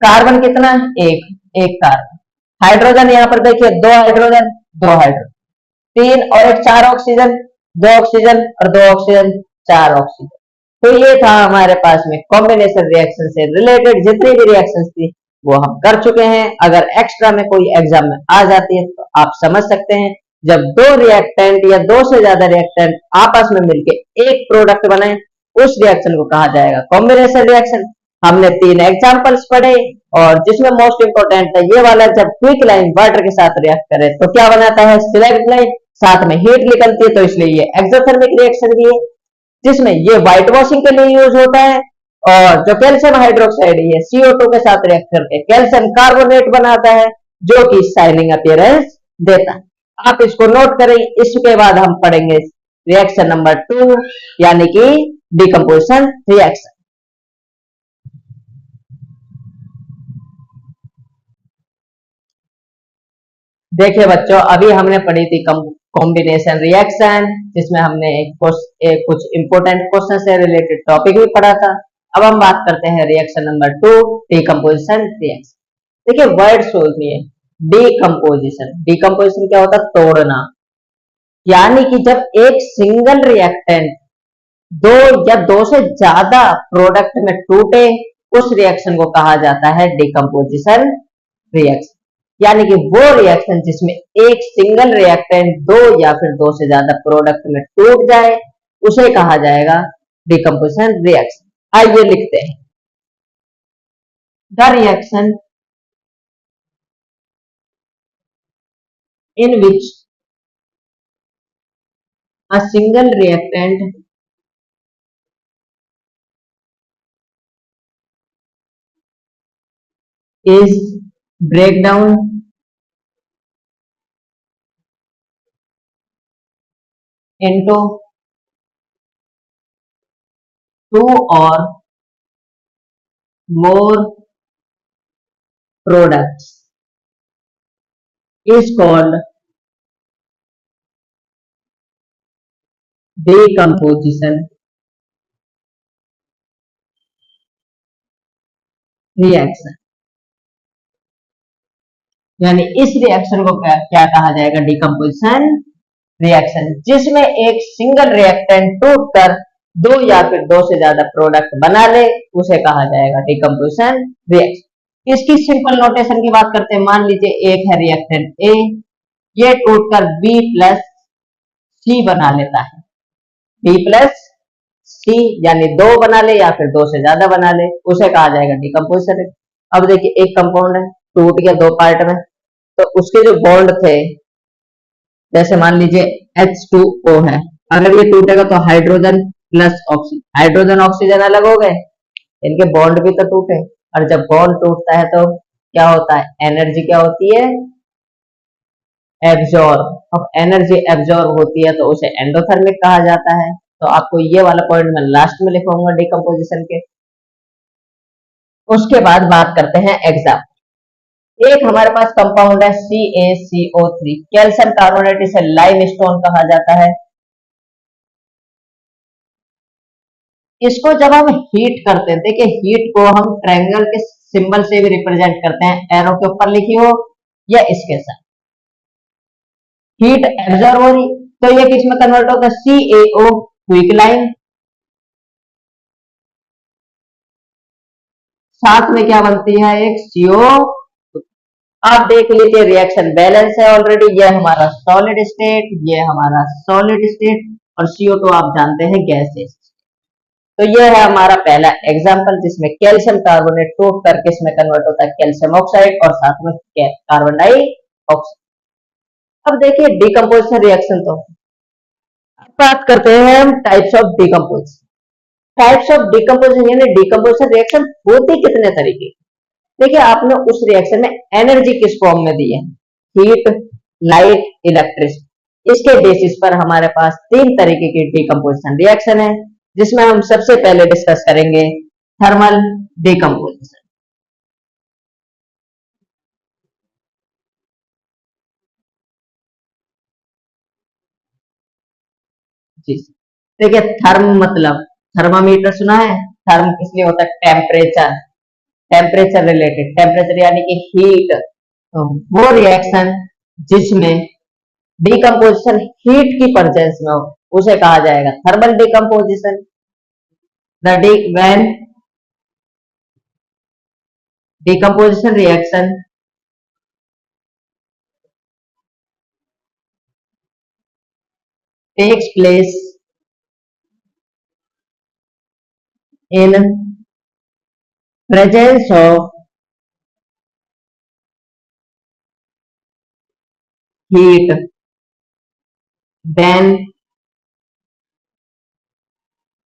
कार्बन कितना एक कार्बन, हाइड्रोजन यहाँ पर देखिए दो हाइड्रोजन दो हाइड्रोजन, तीन और एक चार ऑक्सीजन, दो ऑक्सीजन और दो ऑक्सीजन चार ऑक्सीजन। तो ये था हमारे पास में कॉम्बिनेशन रिएक्शन से रिलेटेड जितनी भी रिएक्शंस थी वो हम कर चुके हैं। अगर एक्स्ट्रा में कोई एग्जाम में आ जाती है तो आप समझ सकते हैं, जब दो रिएक्टेंट या दो से ज्यादा रिएक्टेंट आपस में मिलकर एक प्रोडक्ट बनाए उस रिएक्शन को कहा जाएगा कॉम्बिनेशन रिएक्शन। हमने तीन एग्जांपल्स पढ़े और जिसमें मोस्ट इंपोर्टेंट है ये वाला, जब क्विक लाइम वाटर के साथ रिएक्ट करे तो क्या बनाता है स्लैग्ड लाइम, साथ में हीट निकलती है तो इसलिए ये एक्सोथर्मिक रिएक्शन भी है, जिसमें ये व्हाइट वॉशिंग के लिए यूज होता है। और जो कैल्शियम हाइड्रोक्साइड है CO2 के साथ रिएक्ट करके कैल्शियम कार्बोनेट बनाता है जो कि शाइनिंग अपीयरेंस देता है। आप इसको नोट करें। इसके बाद हम पढ़ेंगे रिएक्शन नंबर 2 यानी कि डिकम्पोजिशन रिएक्शन। देखिए बच्चों अभी हमने पढ़ी थी कॉम्बिनेशन रिएक्शन, जिसमें हमने कुछ इंपोर्टेंट क्वेश्चन से रिलेटेड टॉपिक भी पढ़ा था। अब हम बात करते हैं रिएक्शन नंबर 2 डिकम्पोजिशन रिएक्शन। देखिए वर्ड सुनिए, डिकम्पोजिशन, डिकम्पोजिशन क्या होता है तोड़ना, यानी कि जब एक सिंगल रिएक्टेंट दो या दो से ज्यादा प्रोडक्ट में टूटे उस रिएक्शन को कहा जाता है डिकम्पोजिशन रिएक्शन। यानी कि वो रिएक्शन जिसमें एक सिंगल रिएक्टेंट दो या फिर दो से ज्यादा प्रोडक्ट में टूट जाए उसे कहा जाएगा डिकम्पोजिशन रिएक्शन। आइए लिखते हैं the reaction in which a single reactant is breakdown into two or more products is called decomposition reaction। यानी इस रिएक्शन को क्या कहा जाएगा? डिकम्पोजिशन रिएक्शन, जिसमें एक सिंगल रिएक्टेंट टूटकर दो या फिर दो से ज्यादा प्रोडक्ट बना ले, उसे कहा जाएगा डिकम्पोजिशन रिएक्शन। इसकी सिंपल नोटेशन की बात करते हैं। मान लीजिए एक है रिएक्टेंट ए, ये टूटकर बी प्लस सी बना लेता है, बी प्लस सी यानी दो बना ले या फिर दो से ज्यादा बना ले, उसे कहा जाएगा डिकम्पोजिशन। अब देखिए एक कंपाउंड है, टूट गया दो पार्ट में, तो उसके जो बॉन्ड थे, जैसे मान लीजिए H2O है, अगर ये टूटेगा तो hydrogen plus oxygen, hydrogen oxygen अलग हो गए, इनके बॉन्ड भी तो टूटे। और जब बॉन्ड टूटता है तो क्या होता है? एनर्जी क्या होती है? एब्जॉर्ब। अब एनर्जी एब्जॉर्ब होती है तो उसे एंडोथर्मिक कहा जाता है। तो आपको ये वाला पॉइंट मैं लास्ट में लिखूंगा डिकम्पोजिशन के। उसके बाद बात करते हैं एग्जाम्पल। एक हमारे पास कंपाउंड है CaCO3, कैल्शियम कार्बोनेट, इसे लाइमस्टोन कहा जाता है। इसको जब हम हीट करते हैं, देखिए हीट को हम ट्रायंगल के सिंबल से भी रिप्रेजेंट करते हैं, एरो के ऊपर लिखी हो या इसके साथ। हीट एब्जॉर्ब हो रही तो ये किस में कन्वर्ट होगा? CaO क्विक लाइन, साथ में क्या बनती है? एक CO। आप देख लीजिए रिएक्शन बैलेंस है ऑलरेडी, ये हमारा सॉलिड स्टेट, ये हमारा सॉलिड स्टेट, और CO2 आप जानते हैं गैसेस। तो ये है हमारा पहला एग्जांपल, जिसमें कैल्शियम कार्बोनेट टूट कर किस में कन्वर्ट होता है? कैल्शियम ऑक्साइड, और साथ में कार्बन डाइऑक्साइड। अब देखिए डिकम्पोजिशन रिएक्शन। तो बात करते हैं हम types of decomposition. Types of decomposition यानी डिकम्पोजिशन रिएक्शन होती कितने तरीके? देखिए आपने उस रिएक्शन में एनर्जी किस फॉर्म में दी है? Heat, light, electricity. इसके बेसिस पर हमारे पास तीन तरीके की डिकम्पोजिशन रिएक्शन है, जिसमें हम सबसे पहले डिस्कस करेंगे थर्मल डिकम्पोजिशन। जी देखिए, थर्म मतलब थर्मामीटर सुना है? थर्म किस लिए होता है? टेम्परेचर, टेम्परेचर रिलेटेड, टेम्परेचर यानी कि हीट। तो वो रिएक्शन जिसमें डिकम्पोजिशन हीट की प्रेजेंस में हो, उसे कहा जाएगा thermal decomposition. when decomposition reaction takes place in presence of heat, then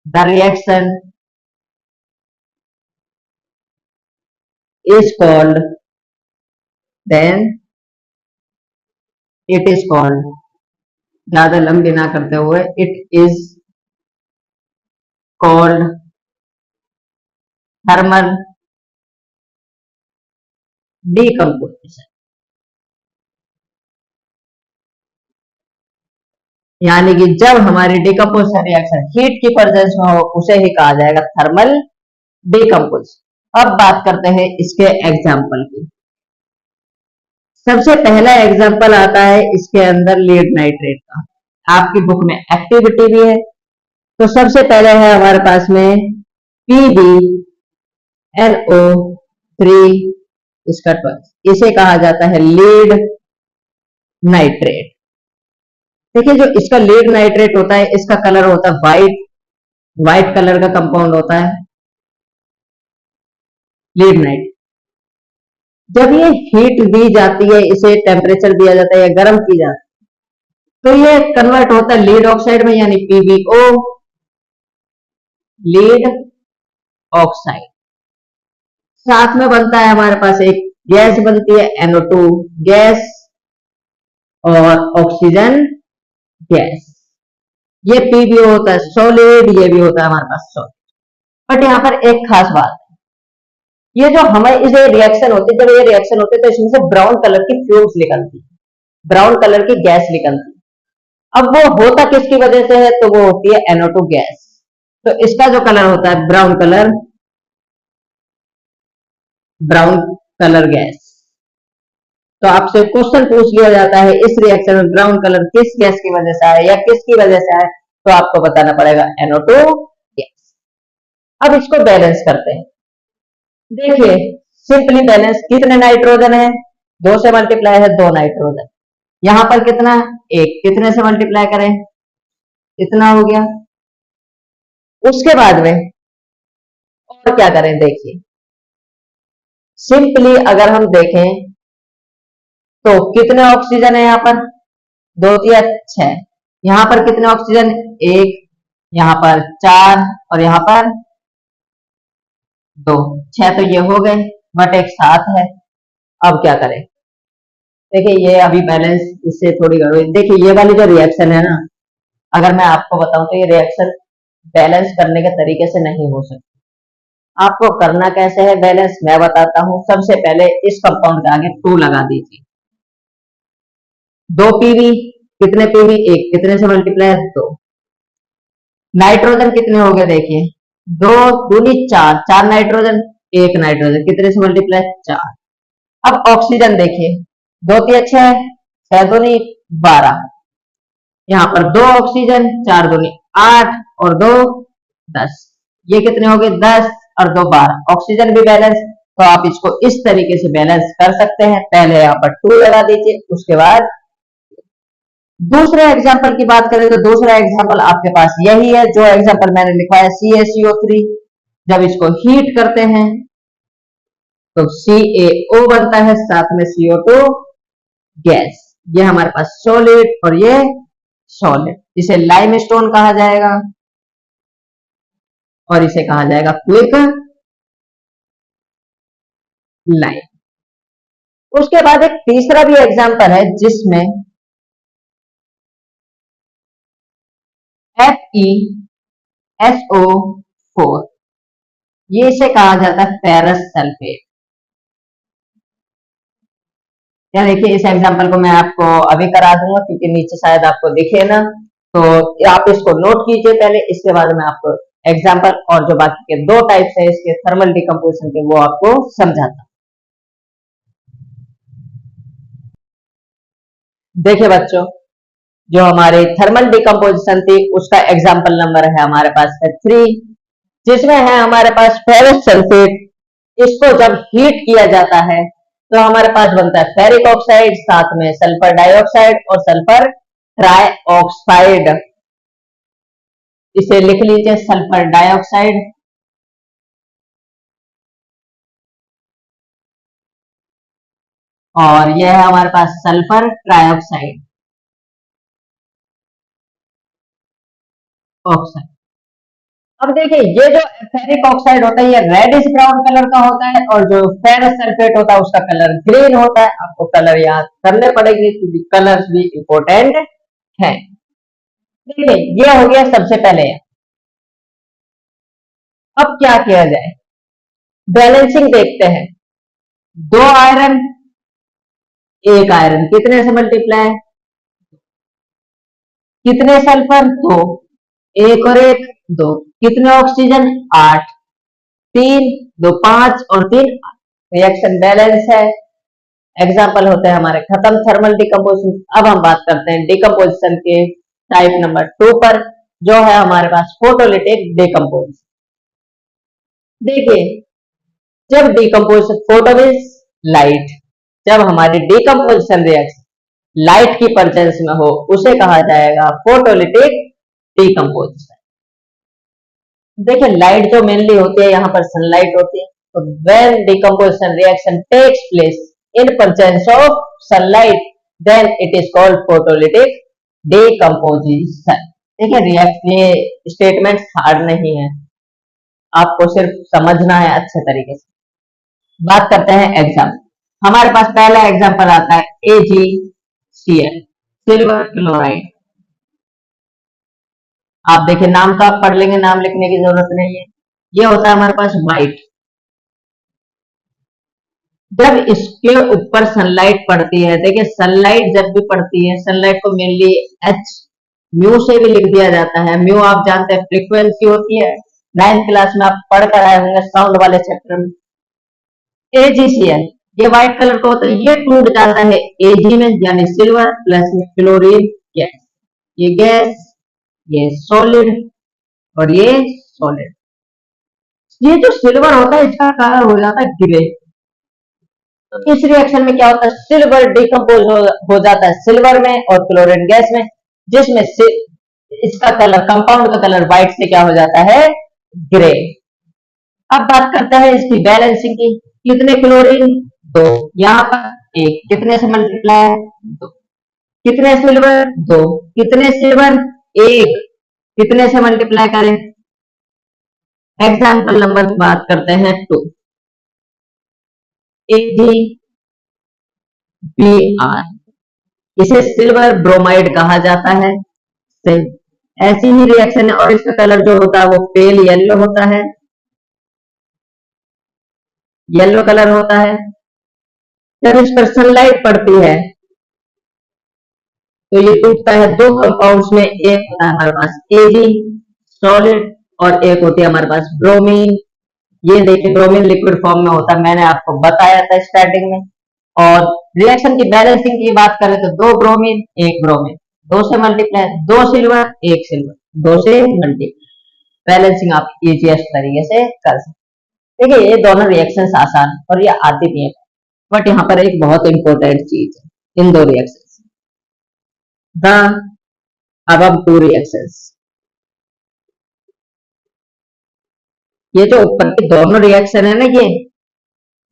the reaction is called, then it is called, ज्यादा लंबी ना करते हुए, it is called thermal decomposition। यानी कि जब हमारी डिकम्पोजिशन रिएक्शन हीट की प्रेजेंस में हो, उसे ही कहा जाएगा थर्मल डिकम्पोजिशन। अब बात करते हैं इसके एग्जाम्पल की। सबसे पहला एग्जाम्पल आता है इसके अंदर लीड नाइट्रेट का, आपकी बुक में एक्टिविटी भी है। तो सबसे पहले है हमारे पास में PbNO3, इसका ट्वाइस, इसे कहा जाता है लीड नाइट्रेट। देखिए जो इसका लीड नाइट्रेट होता है, इसका कलर होता है व्हाइट, व्हाइट कलर का कंपाउंड होता है लीड नाइट्रेट। जब ये हीट दी जाती है, इसे टेम्परेचर दिया जाता है या गर्म की जाती है, तो ये कन्वर्ट होता है लीड ऑक्साइड में, यानी PbO, लीड ऑक्साइड। साथ में बनता है हमारे पास एक गैस बनती है NO2 गैस और ऑक्सीजन गैस। ये PbO होता है सॉलिड, ये भी होता है हमारे पास सॉलिड। बट यहाँ पर एक खास बात है, ये जो हमारे इस रिएक्शन होती है, जब ये रिएक्शन होती है तो इसमें से ब्राउन कलर की फ्यूम्स निकलती है, ब्राउन कलर की गैस निकलती है। अब वो होता किसकी वजह से है, तो वो होती है NO2 गैस। तो इसका जो कलर होता है brown colour, brown colour gas. तो आपसे क्वेश्चन पूछ लिया जाता है इस रिएक्शन में ब्राउन कलर किस गैस की वजह से आया या किसकी वजह से आया, तो आपको बताना पड़ेगा NO2 गैस। अब इसको बैलेंस करते हैं। देखिए सिंपली बैलेंस, कितने नाइट्रोजन है, 2 से मल्टीप्लाई है 2 नाइट्रोजन। यहां पर कितना, 1, कितने से मल्टीप्लाई करें, इतना हो गया। उसके बाद में और क्या करें, देखिए सिंपली अगर हम देखें तो कितने ऑक्सीजन है यहाँ पर, 2 या 6। यहाँ पर कितने ऑक्सीजन, 1, यहाँ पर 4 और यहाँ पर 2, 6 तो ये हो गए, बट एक 7 है। अब क्या करें, देखिए ये अभी बैलेंस इससे थोड़ी गड़बड़ी। देखिए ये वाली जो रिएक्शन है ना, अगर मैं आपको बताऊं तो ये रिएक्शन बैलेंस करने के तरीके से नहीं हो सकती। आपको करना कैसे है बैलेंस, मैं बताता हूं। सबसे पहले इस कंपाउंड के आगे 2 लगा दीजिए। 2 पीवी, कितने पीवी, 1, कितने से मल्टीप्लाई, 2। नाइट्रोजन कितने हो गए, देखिए 2 दूनी 4, 4 नाइट्रोजन, 1 नाइट्रोजन, कितने से मल्टीप्लाई, 4। अब ऑक्सीजन देखिए, 2 तिया 6, 6 दूनी 12, यहाँ पर 2 ऑक्सीजन, 4 दूनी 8 और 2 10। ये कितने हो गए, 10 और 2 12। ऑक्सीजन भी बैलेंस। तो आप इसको इस तरीके से बैलेंस कर सकते हैं। पहले यहाँ पर 2 लगा दीजिए, उसके बाद दूसरे एग्जाम्पल की बात करें तो दूसरा एग्जाम्पल आपके पास यही है, जो एग्जाम्पल मैंने लिखा है CaCO3। जब इसको हीट करते हैं तो CaO बनता है, साथ में CO2 गैस। ये हमारे पास सॉलिड और ये सॉलिड, इसे लाइमस्टोन कहा जाएगा और इसे कहा जाएगा क्विक लाइम। उसके बाद एक तीसरा भी एग्जाम्पल है जिसमें FeSO4, ये इसे कहा जाता है फेरस सल्फेट। या देखिए इस एग्जाम्पल को मैं आपको अभी करा दूंगा क्योंकि नीचे शायद आपको दिखे ना, तो आप इसको नोट कीजिए पहले, इसके बाद मैं आपको एग्जाम्पल और जो बाकी के 2 टाइप्स है इसके थर्मल डिकम्पोजिशन के वो आपको समझाता। देखिए बच्चों, जो हमारी थर्मल डिकम्पोजिशन थी उसका एग्जाम्पल नंबर है हमारे पास है 3, जिसमें है हमारे पास फेरस सल्फेट। इसको जब हीट किया जाता है तो हमारे पास बनता है फेरिक ऑक्साइड, साथ में सल्फर डाइऑक्साइड और सल्फर ट्राइऑक्साइड। इसे लिख लीजिए सल्फर डाइऑक्साइड और यह है हमारे पास सल्फर ट्राइऑक्साइड ऑक्साइड। अब देखिए ये जो फेरिक ऑक्साइड होता है ये रेडिश ब्राउन कलर का होता है और जो फेरस सल्फेट होता है उसका कलर ग्रीन होता है। आपको कलर याद करने पड़ेंगे क्योंकि कलर्स भी इंपॉर्टेंट है। देखिए ये हो गया सबसे पहले। अब क्या किया जाए, बैलेंसिंग देखते हैं। 2 आयरन 1 आयरन, कितने से मल्टीप्लाई, कितने सल्फर 2, 1 और 1 2, कितने ऑक्सीजन 8, 3 2 5 और 3 रिएक्शन बैलेंस है। एग्जाम्पल होते हैं हमारे खत्म थर्मल डिकम्पोजिशन। अब हम बात करते हैं डिकम्पोजिशन के टाइप नंबर 2 पर, जो है हमारे पास फोटोलिटिक डिकम्पोजिशन। देखिए जब डिकम्पोजिशन, फोटो मीन्स लाइट, जब हमारी डिकम्पोजिशन रिएक्शन लाइट की प्रेजेंस में हो उसे कहा जाएगा फोटोलिटिक डिकम्पोजिशन। देखिए लाइट जो मेनली होती है यहाँ पर सनलाइट होती है। तो when decomposition reaction takes place in presence of sunlight then it is called photolytic decomposition. देखिए रिएक्ट, ये स्टेटमेंट हार्ड नहीं है, आपको सिर्फ समझना है अच्छे तरीके से। बात करते हैं एग्जाम्पल। हमारे पास पहला एग्जाम्पल आता है AgCl, सिल्वर क्लोराइड। आप देखिए नाम का आप पढ़ लेंगे, नाम लिखने की जरूरत नहीं है। ये होता है हमारे पास व्हाइट, जब इसके ऊपर सनलाइट पड़ती है, देखिए सनलाइट जब भी पड़ती है, सनलाइट को मेनली एच म्यू से भी लिख दिया जाता है। म्यू आप जानते हैं फ्रीक्वेंसी होती है, 9th क्लास में आप पढ़ कर आए होंगे साउंड वाले चैप्टर में। एजीसीएल ये व्हाइट कलर का होता है, ये टूट जाता है एजी में, यानी सिल्वर प्लस में क्लोरीन गैस। ये गैस, ये सॉलिड और ये सॉलिड। ये जो सिल्वर होता है इसका कलर हो जाता है ग्रे। तो इस रिएक्शन में क्या होता है, सिल्वर डिकम्पोज हो जाता है सिल्वर में और क्लोरीन गैस में, जिसमें से इसका कलर, कंपाउंड का कलर व्हाइट से क्या हो जाता है, ग्रे। अब बात करते हैं इसकी बैलेंसिंग की। कितने क्लोरीन, दो, यहाँ पर एक, कितने से मल्टीप्लाई, दो, कितने सिल्वर, दो, कितने सिल्वर, एक, कितने से मल्टीप्लाई करें। एग्जाम्पल नंबर बात करते हैं 2, AgBr, इसे सिल्वर ब्रोमाइड कहा जाता है। ऐसी ही रिएक्शन है और इसका कलर जो होता है वो पेल येलो होता है, येलो कलर होता है। जब इस पर सनलाइट पड़ती है तो ये टूटता है दो कंपाउंड्स में, एक होता है हमारे पास Ag सॉलिड और एक होती है हमारे पास ब्रोमीन। ये देखिए ब्रोमीन लिक्विड फॉर्म में होता है, मैंने आपको बताया था स्टार्टिंग में। और रिएक्शन की बैलेंसिंग की बात करें तो दो ब्रोमीन एक ब्रोमीन, दो से मल्टीप्लाई, दो सिल्वर एक सिल्वर, दो से मल्टीप्लाई। बैलेंसिंग आप इजीएस्ट तरीके से कर सकते। देखिए ये दोनों रिएक्शंस आसान और ये आती नहीं है, बट यहाँ पर एक बहुत इंपॉर्टेंट चीज है इन दो reactions, the above two reactions. ये जो ऊपर की दोनों रिएक्शन है ना, ये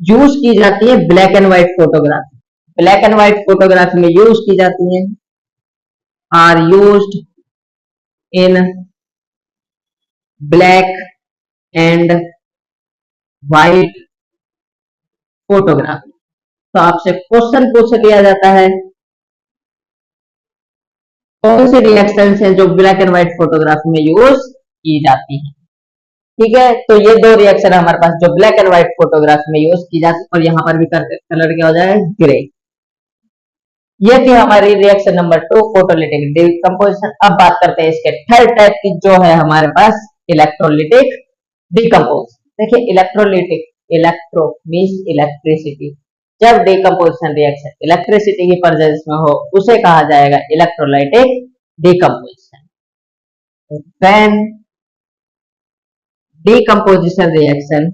यूज की जाती है black and white photography. Black and white photography में यूज की जाती है, are used in black and white photography. तो आपसे क्वेश्चन पूछ लिया जाता है कौन सी रिएक्शन है जो ब्लैक एंड व्हाइट फोटोग्राफी में यूज की जाती है। ठीक है, तो ये दो रिएक्शन हमारे पास जो ब्लैक एंड व्हाइट फोटोग्राफी में यूज की जाती है, और यहाँ पर भी कलर क्या हो जाएगा, ग्रे। ये थी हमारी रिएक्शन नंबर 2, फोटोलिटिक डिकम्पोजिशन। अब बात करते हैं इसके थर्ड टाइप की, जो है हमारे पास इलेक्ट्रोलिटिक डिकम्पोज। देखिए इलेक्ट्रोलिटिक, इलेक्ट्रो मीन्स इलेक्ट्रिसिटी, जब डिकम्पोजिशन रिएक्शन इलेक्ट्रिसिटी की प्रेजेंस में हो उसे कहा जाएगा electrolytic decomposition. When decomposition reaction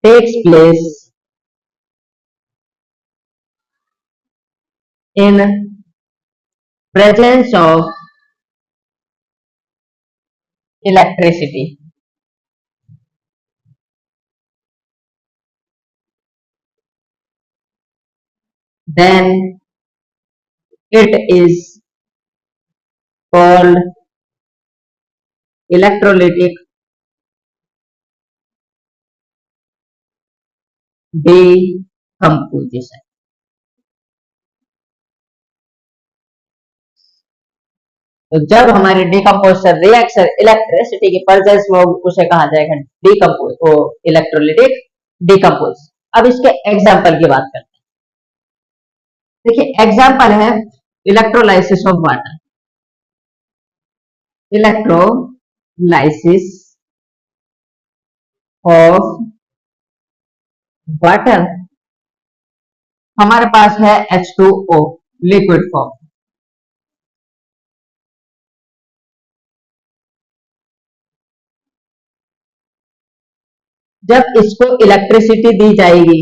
takes place in presence of electricity, then it is called electrolytic decomposition। तो जब हमारी डिकम्पोजिशन रिएक्शन इलेक्ट्रिसिटी की प्रेजेंस में होगी उसे कहा जाएगा डिकम्पोज, इलेक्ट्रोलिटिक डिकम्पोज। अब इसके एग्जाम्पल की बात करते हैं। देखिए एग्जाम्पल है electrolysis of water. Electrolysis of water, हमारे पास है H2O लिक्विड फॉर्म। जब इसको इलेक्ट्रिसिटी दी जाएगी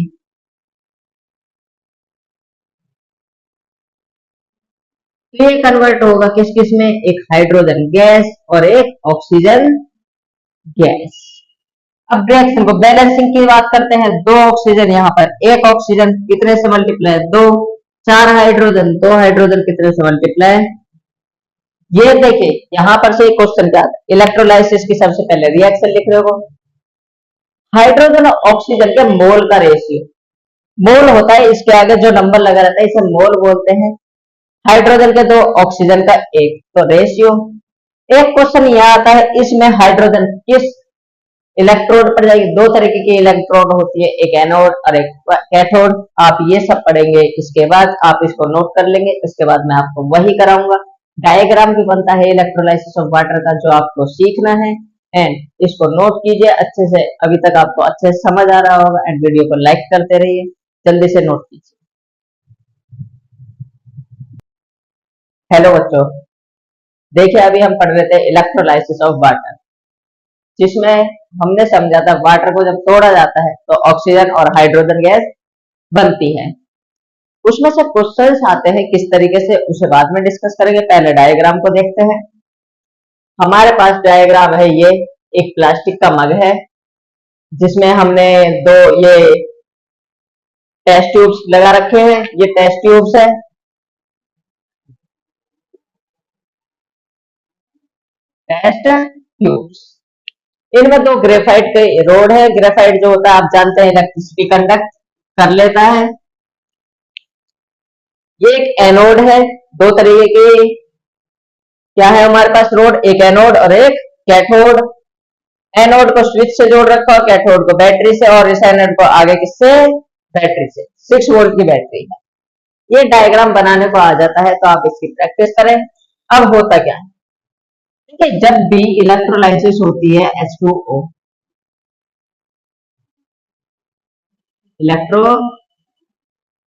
तो ये कन्वर्ट होगा किस किस में, एक हाइड्रोजन गैस और एक ऑक्सीजन गैस। अब रिएक्शन को बैलेंसिंग की बात करते हैं। दो ऑक्सीजन, यहाँ पर एक ऑक्सीजन, कितने से मल्टीप्लाई, दो, चार हाइड्रोजन, दो हाइड्रोजन कितने से मल्टीप्लाई। ये देखिए यहां पर से एक क्वेश्चन क्या आता है, इलेक्ट्रोलाइसिस की सबसे पहले रिएक्शन लिख रहे हो, हाइड्रोजन और ऑक्सीजन के मोल का रेशियो, मोल होता है इसके आगे जो नंबर लगा रहता है इसे मोल बोलते हैं। हाइड्रोजन के दो, ऑक्सीजन का एक, तो रेशियो। एक क्वेश्चन यह आता है, इसमें हाइड्रोजन किस इलेक्ट्रोड पर जाएगी। दो तरीके की इलेक्ट्रोड होती है, एक एनोड और एक कैथोड। आप ये सब पढ़ेंगे, इसके बाद आप इसको नोट कर लेंगे, इसके बाद मैं आपको वही कराऊंगा। डायग्राम भी बनता है इलेक्ट्रोलाइसिस ऑफ वाटर का, जो आपको सीखना है। एंड इसको नोट कीजिए अच्छे से, अभी तक आपको अच्छे से समझ आ रहा होगा। एंड वीडियो को लाइक करते रहिए, जल्दी से नोट कीजिए। हेलो बच्चों, देखिए अभी हम पढ़ रहे थे इलेक्ट्रोलाइसिस ऑफ वाटर, जिसमें हमने समझा था वाटर को जब तोड़ा जाता है तो ऑक्सीजन और हाइड्रोजन गैस बनती है। उसमें से क्वेश्चंस आते हैं किस तरीके से, उसे बाद में डिस्कस करेंगे। पहले डायग्राम को देखते हैं। हमारे पास डायग्राम है, ये एक प्लास्टिक का मग है जिसमें हमने दो ये टेस्ट ट्यूब्स लगा रखे हैं। ये टेस्ट ट्यूब्स है, टेस्ट ट्यूब्स। इनमें दो ग्रेफाइट के रोड है। ग्रेफाइट जो होता है आप जानते हैं इलेक्ट्रिसिटी कंडक्ट कर लेता है। ये एक एनोड है। दो तरीके की क्या है हमारे पास रोड, एक एनोड और एक कैथोड। एनोड को स्विच से जोड़ रखा और कैथोड को बैटरी से, और इस एनोड को आगे किससे, बैटरी से। 6 वोल्ट की बैटरी है। ये डायग्राम बनाने को आ जाता है, तो आप इसकी प्रैक्टिस करें। अब होता क्या है, ठीक है, जब भी इलेक्ट्रोलाइसिस होती है H2O,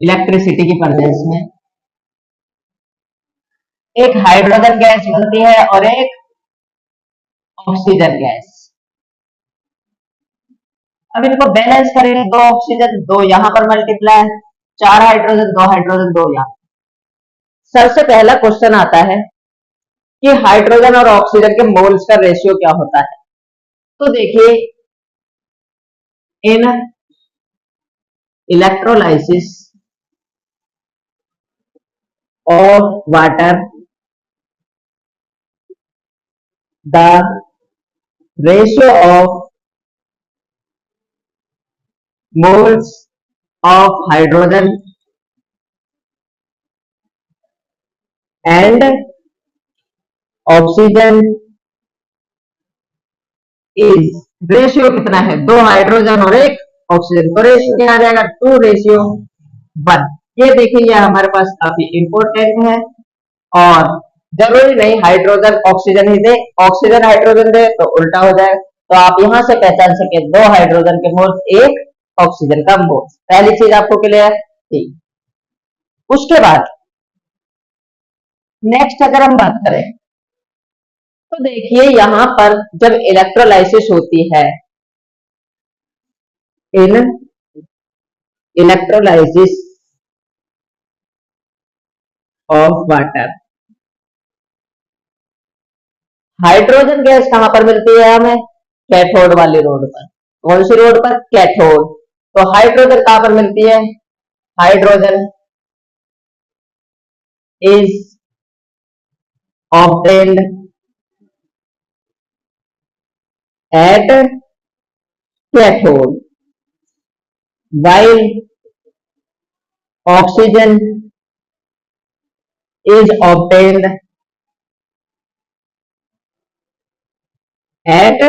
इलेक्ट्रिसिटी की प्रेजेंस में एक हाइड्रोजन गैस बनती है और एक ऑक्सीजन गैस। अब इनको बैलेंस करेंगे, दो ऑक्सीजन दो यहां पर मल्टीप्लाई, 4 हाइड्रोजन, 2 हाइड्रोजन, 2 यहां। सबसे पहला क्वेश्चन आता है कि हाइड्रोजन और ऑक्सीजन के मोल्स का रेशियो क्या होता है। तो देखिए, in electrolysis of water the ratio of moles of hydrogen and oxygen is, ratio कितना है, 2 हाइड्रोजन और 1 ऑक्सीजन, तो रेशियो क्या आ जाएगा, 2:1। ये देखिए, ये हमारे पास काफी इंपॉर्टेंट है। और जरूरी नहीं हाइड्रोजन ऑक्सीजन ही दे, ऑक्सीजन हाइड्रोजन दे तो उल्टा हो जाए। तो आप यहां से पहचान सके 2 हाइड्रोजन के मोल्स, 1 ऑक्सीजन का मोल। पहली चीज आपको क्लियर है, ठीक। उसके बाद नेक्स्ट अगर हम बात करें, तो देखिए यहां पर जब इलेक्ट्रोलाइसिस होती है, in electrolysis of water, hydrogen gas कहां पर मिलती है हमें, कैथोड वाली रोड पर। कौन सी रोड पर, कैथोड। तो हाइड्रोजन कहां पर मिलती है, hydrogen is obtained at cathode while oxygen is obtained at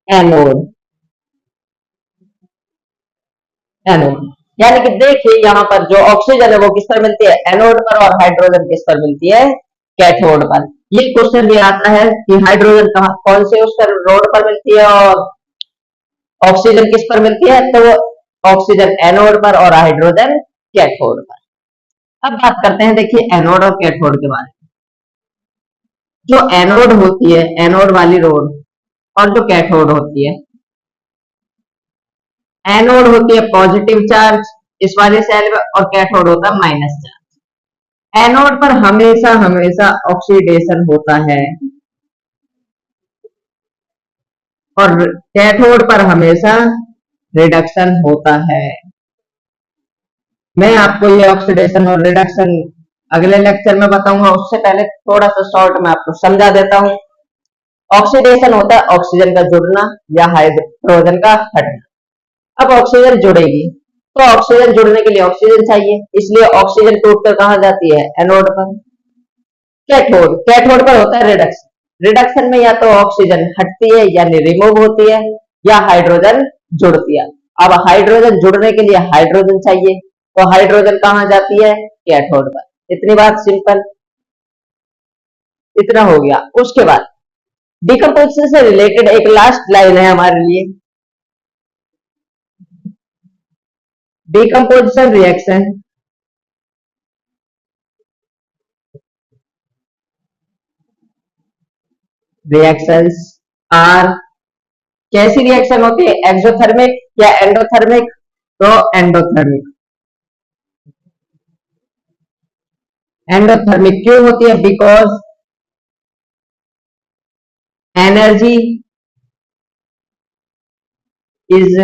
anode. Anode यानी कि देखिए यहां पर जो ऑक्सीजन है वो किस पर मिलती है, एनोड पर, और हाइड्रोजन किस पर मिलती है, कैथोड पर। ये क्वेश्चन भी आता है कि हाइड्रोजन कहां, कौन से उस पर रोड पर मिलती है और ऑक्सीजन किस पर मिलती है, तो ऑक्सीजन एनोड पर और हाइड्रोजन कैथोड पर। अब बात करते हैं, देखिए एनोड और कैथोड के बारे में। जो एनोड होती है, एनोड वाली रोड, और जो कैथोड होती है, एनोड होती है पॉजिटिव चार्ज इस वाले सेल में, और कैथोड होता है माइनस चार्ज। एनोड पर हमेशा हमेशा ऑक्सीडेशन होता है और कैथोड पर हमेशा रिडक्शन होता है। मैं आपको ये ऑक्सीडेशन और रिडक्शन अगले लेक्चर में बताऊंगा, उससे पहले थोड़ा सा शॉर्ट में आपको समझा देता हूं। ऑक्सीडेशन होता है ऑक्सीजन का जुड़ना या हाइड्रोजन का हटना। अब ऑक्सीजन जुड़ेगी तो ऑक्सीजन जुड़ने के लिए ऑक्सीजन चाहिए, इसलिए ऑक्सीजन टूटकर कहां जाती है? एनोड पर। कैथोड, कैथोड पर होता है रिडक्शन। रिडक्शन में या तो ऑक्सीजन हटती है यानी रिमूव होती है, या हाइड्रोजन जुड़ती है। अब हाइड्रोजन जुड़ने के लिए हाइड्रोजन चाहिए, तो हाइड्रोजन कहां जाती है? कैथोड पर। इतनी बात सिंपल, इतना हो गया। उसके बाद डिकम्पोजिशन से रिलेटेड एक लास्ट लाइन है हमारे लिए, डिकम्पोजिशन रिएक्शन रिएक्शंस आर, कैसी रिएक्शन होती है? एक्सोथर्मिक या एंडोथर्मिक? तो एंडोथर्मिक। एंडोथर्मिक क्यों होती है? Because energy is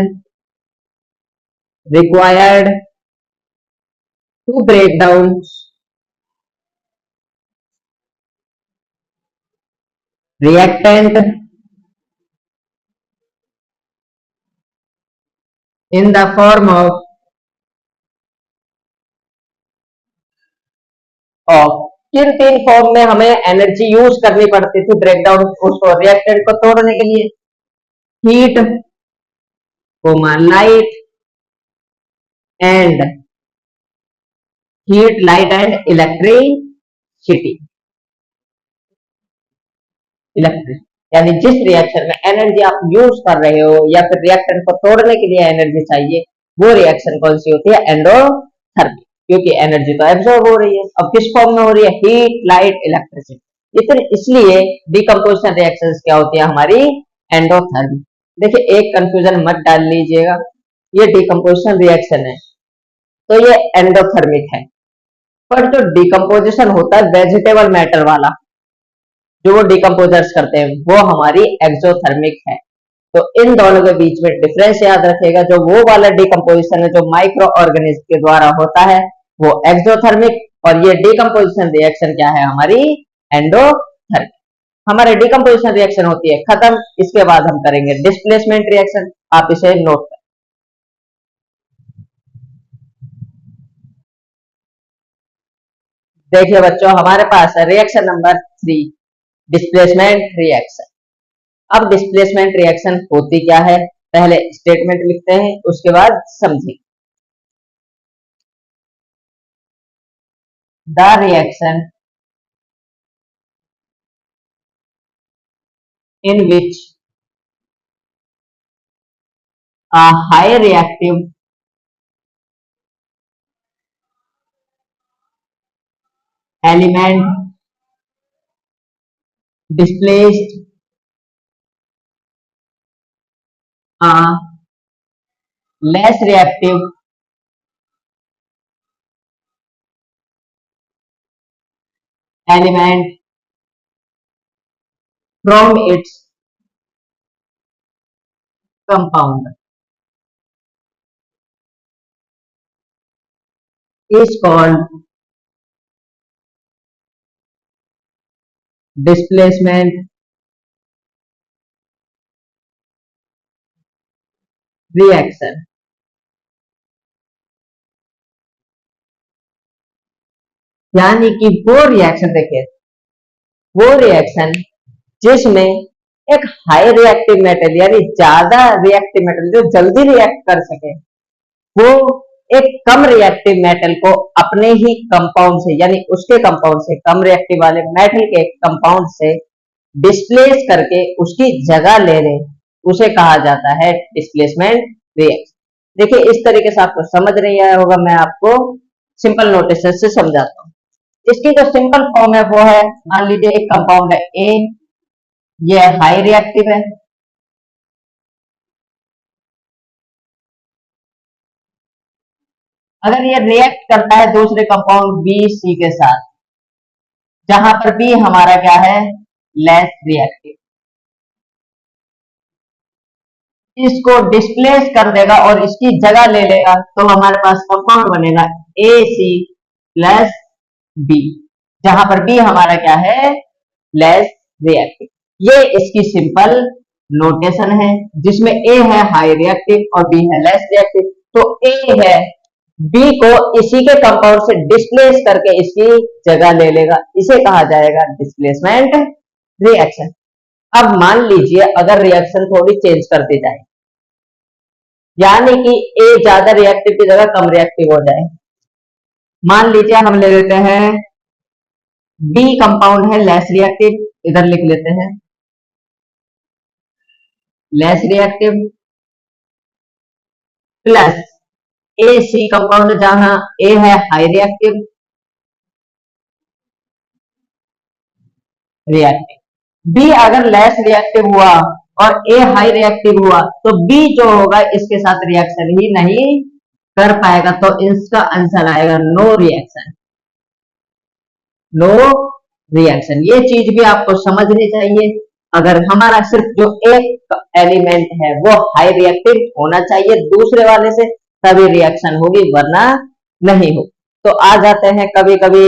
required to break down reactant in the form of किन तीन फॉर्म में हमें एनर्जी यूज करनी पड़ती थी ब्रेकडाउन उसको रिएक्टेंट को तोड़ने के लिए? Heat, light and heat, light and electricity. Electric यानी जिस रिएक्शन में एनर्जी आप यूज कर रहे हो या फिर रिएक्टेंट को तोड़ने के लिए एनर्जी चाहिए, वो रिएक्शन कौन सी होती है? एंडोथर्मिक, क्योंकि एनर्जी तो एब्जॉर्ब हो रही है। अब किस फॉर्म में हो रही है? Heat, light, electricity. इसलिए डिकम्पोजिशन रिएक्शंस क्या होती है हमारी? एंडोथर्मिक। देखिए एक कंफ्यूजन मत डाल लीजिएगा, ये डिकम्पोजिशन रिएक्शन है तो ये एंडोथर्मिक है, पर जो डिकम्पोजिशन होता है वेजिटेबल मैटर वाला, जो वो डिकम्पोजर्स करते हैं, वो हमारी एक्सोथर्मिक है। तो इन दोनों के बीच में डिफरेंस याद रखेगा, जो वो वाला डिकम्पोजिशन है जो माइक्रो ऑर्गेनिज्म के द्वारा होता है वो एक्सोथर्मिक, और ये डिकम्पोजिशन रिएक्शन क्या है हमारी? एंडोथर्मिक। हमारे डिकम्पोजिशन रिएक्शन होती है खत्म, इसके बाद हम करेंगे डिस्प्लेसमेंट रिएक्शन, आप इसे नोट करें। देखिए बच्चों हमारे पास है रिएक्शन नंबर 3, डिस्प्लेसमेंट रिएक्शन। अब डिस्प्लेसमेंट रिएक्शन होती क्या है, पहले स्टेटमेंट लिखते हैं उसके बाद समझेंगे। The reaction in which a high reactive element displaced a less reactive element from its compound is called displacement reaction। यानी कि वो रिएक्शन, देखिए वो रिएक्शन जिसमें एक हाई रिएक्टिव मेटल यानी ज्यादा रिएक्टिव मेटल जो जल्दी रिएक्ट कर सके, वो एक कम रिएक्टिव मेटल को अपने ही कंपाउंड से यानी उसके कंपाउंड से, कम रिएक्टिव वाले मेटल के कंपाउंड से डिस्प्लेस करके उसकी जगह ले ले, उसे कहा जाता है डिस्प्लेसमेंट रिएक्शन। देखिए इस तरीके से आपको समझ नहीं आया होगा, मैं आपको सिंपल नोटेशन से समझाता हूँ। इसकी जो सिंपल फॉर्म है वो है, मान लीजिए एक कंपाउंड है ए, ये हाई रिएक्टिव है, अगर ये रिएक्ट करता है दूसरे कंपाउंड बी सी के साथ, जहां पर बी हमारा क्या है? लेस रिएक्टिव, इसको डिस्प्लेस कर देगा और इसकी जगह ले लेगा, तो हमारे पास कंपाउंड बनेगा ए सी प्लस बी, जहां पर बी हमारा क्या है? Less reactive. ये इसकी सिंपल नोटेशन है, जिसमें ए है हाई रिएक्टिव और बी है लेस रिएक्टिव। तो ए है, बी को इसी के कंपाउंड से डिस्प्लेस करके इसकी जगह ले लेगा, इसे कहा जाएगा डिस्प्लेसमेंट रिएक्शन। अब मान लीजिए अगर रिएक्शन थोड़ी चेंज कर दी जाए, यानी कि ए ज्यादा रिएक्टिव की जगह कम रिएक्टिव हो जाए। मान लीजिए हम ले लेते हैं बी कंपाउंड है लेस रिएक्टिव, इधर लिख लेते हैं लेस रिएक्टिव, प्लस ए सी कंपाउंड जहां ए है हाई रिएक्टिव, बी अगर लेस रिएक्टिव हुआ और ए हाई रिएक्टिव हुआ तो बी जो होगा इसके साथ रिएक्शन ही नहीं कर पाएगा, तो इसका आंसर आएगा नो रिएक्शन। नो रिएक्शन, ये चीज भी आपको समझनी चाहिए। अगर हमारा सिर्फ जो एक एलिमेंट है वो हाई रिएक्टिव होना चाहिए दूसरे वाले से, तभी रिएक्शन होगी, वरना नहीं हो। तो आ जाते हैं कभी कभी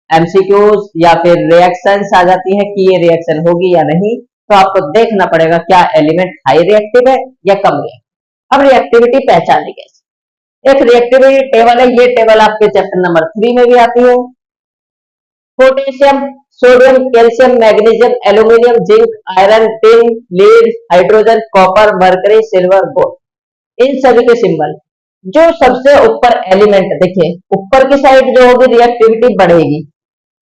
एमसीक्यूज या फिर रिएक्शंस आ जाती है कि ये रिएक्शन होगी या नहीं, तो आपको देखना पड़ेगा क्या एलिमेंट हाई रिएक्टिव है या कम रिएक्टिव। अब रिएक्टिविटी पहचाने कैसे, एक रिएक्टिविटी टेबल है, ये टेबल आपके चैप्टर नंबर 3 में भी आती है। Potassium, sodium, calcium, magnesium, aluminium, zinc, iron, tin, lead, hydrogen, copper, mercury, silver, gold, इन सभी के सिंबल। जो सबसे ऊपर एलिमेंट देखिए, ऊपर की साइड जो होगी रिएक्टिविटी बढ़ेगी,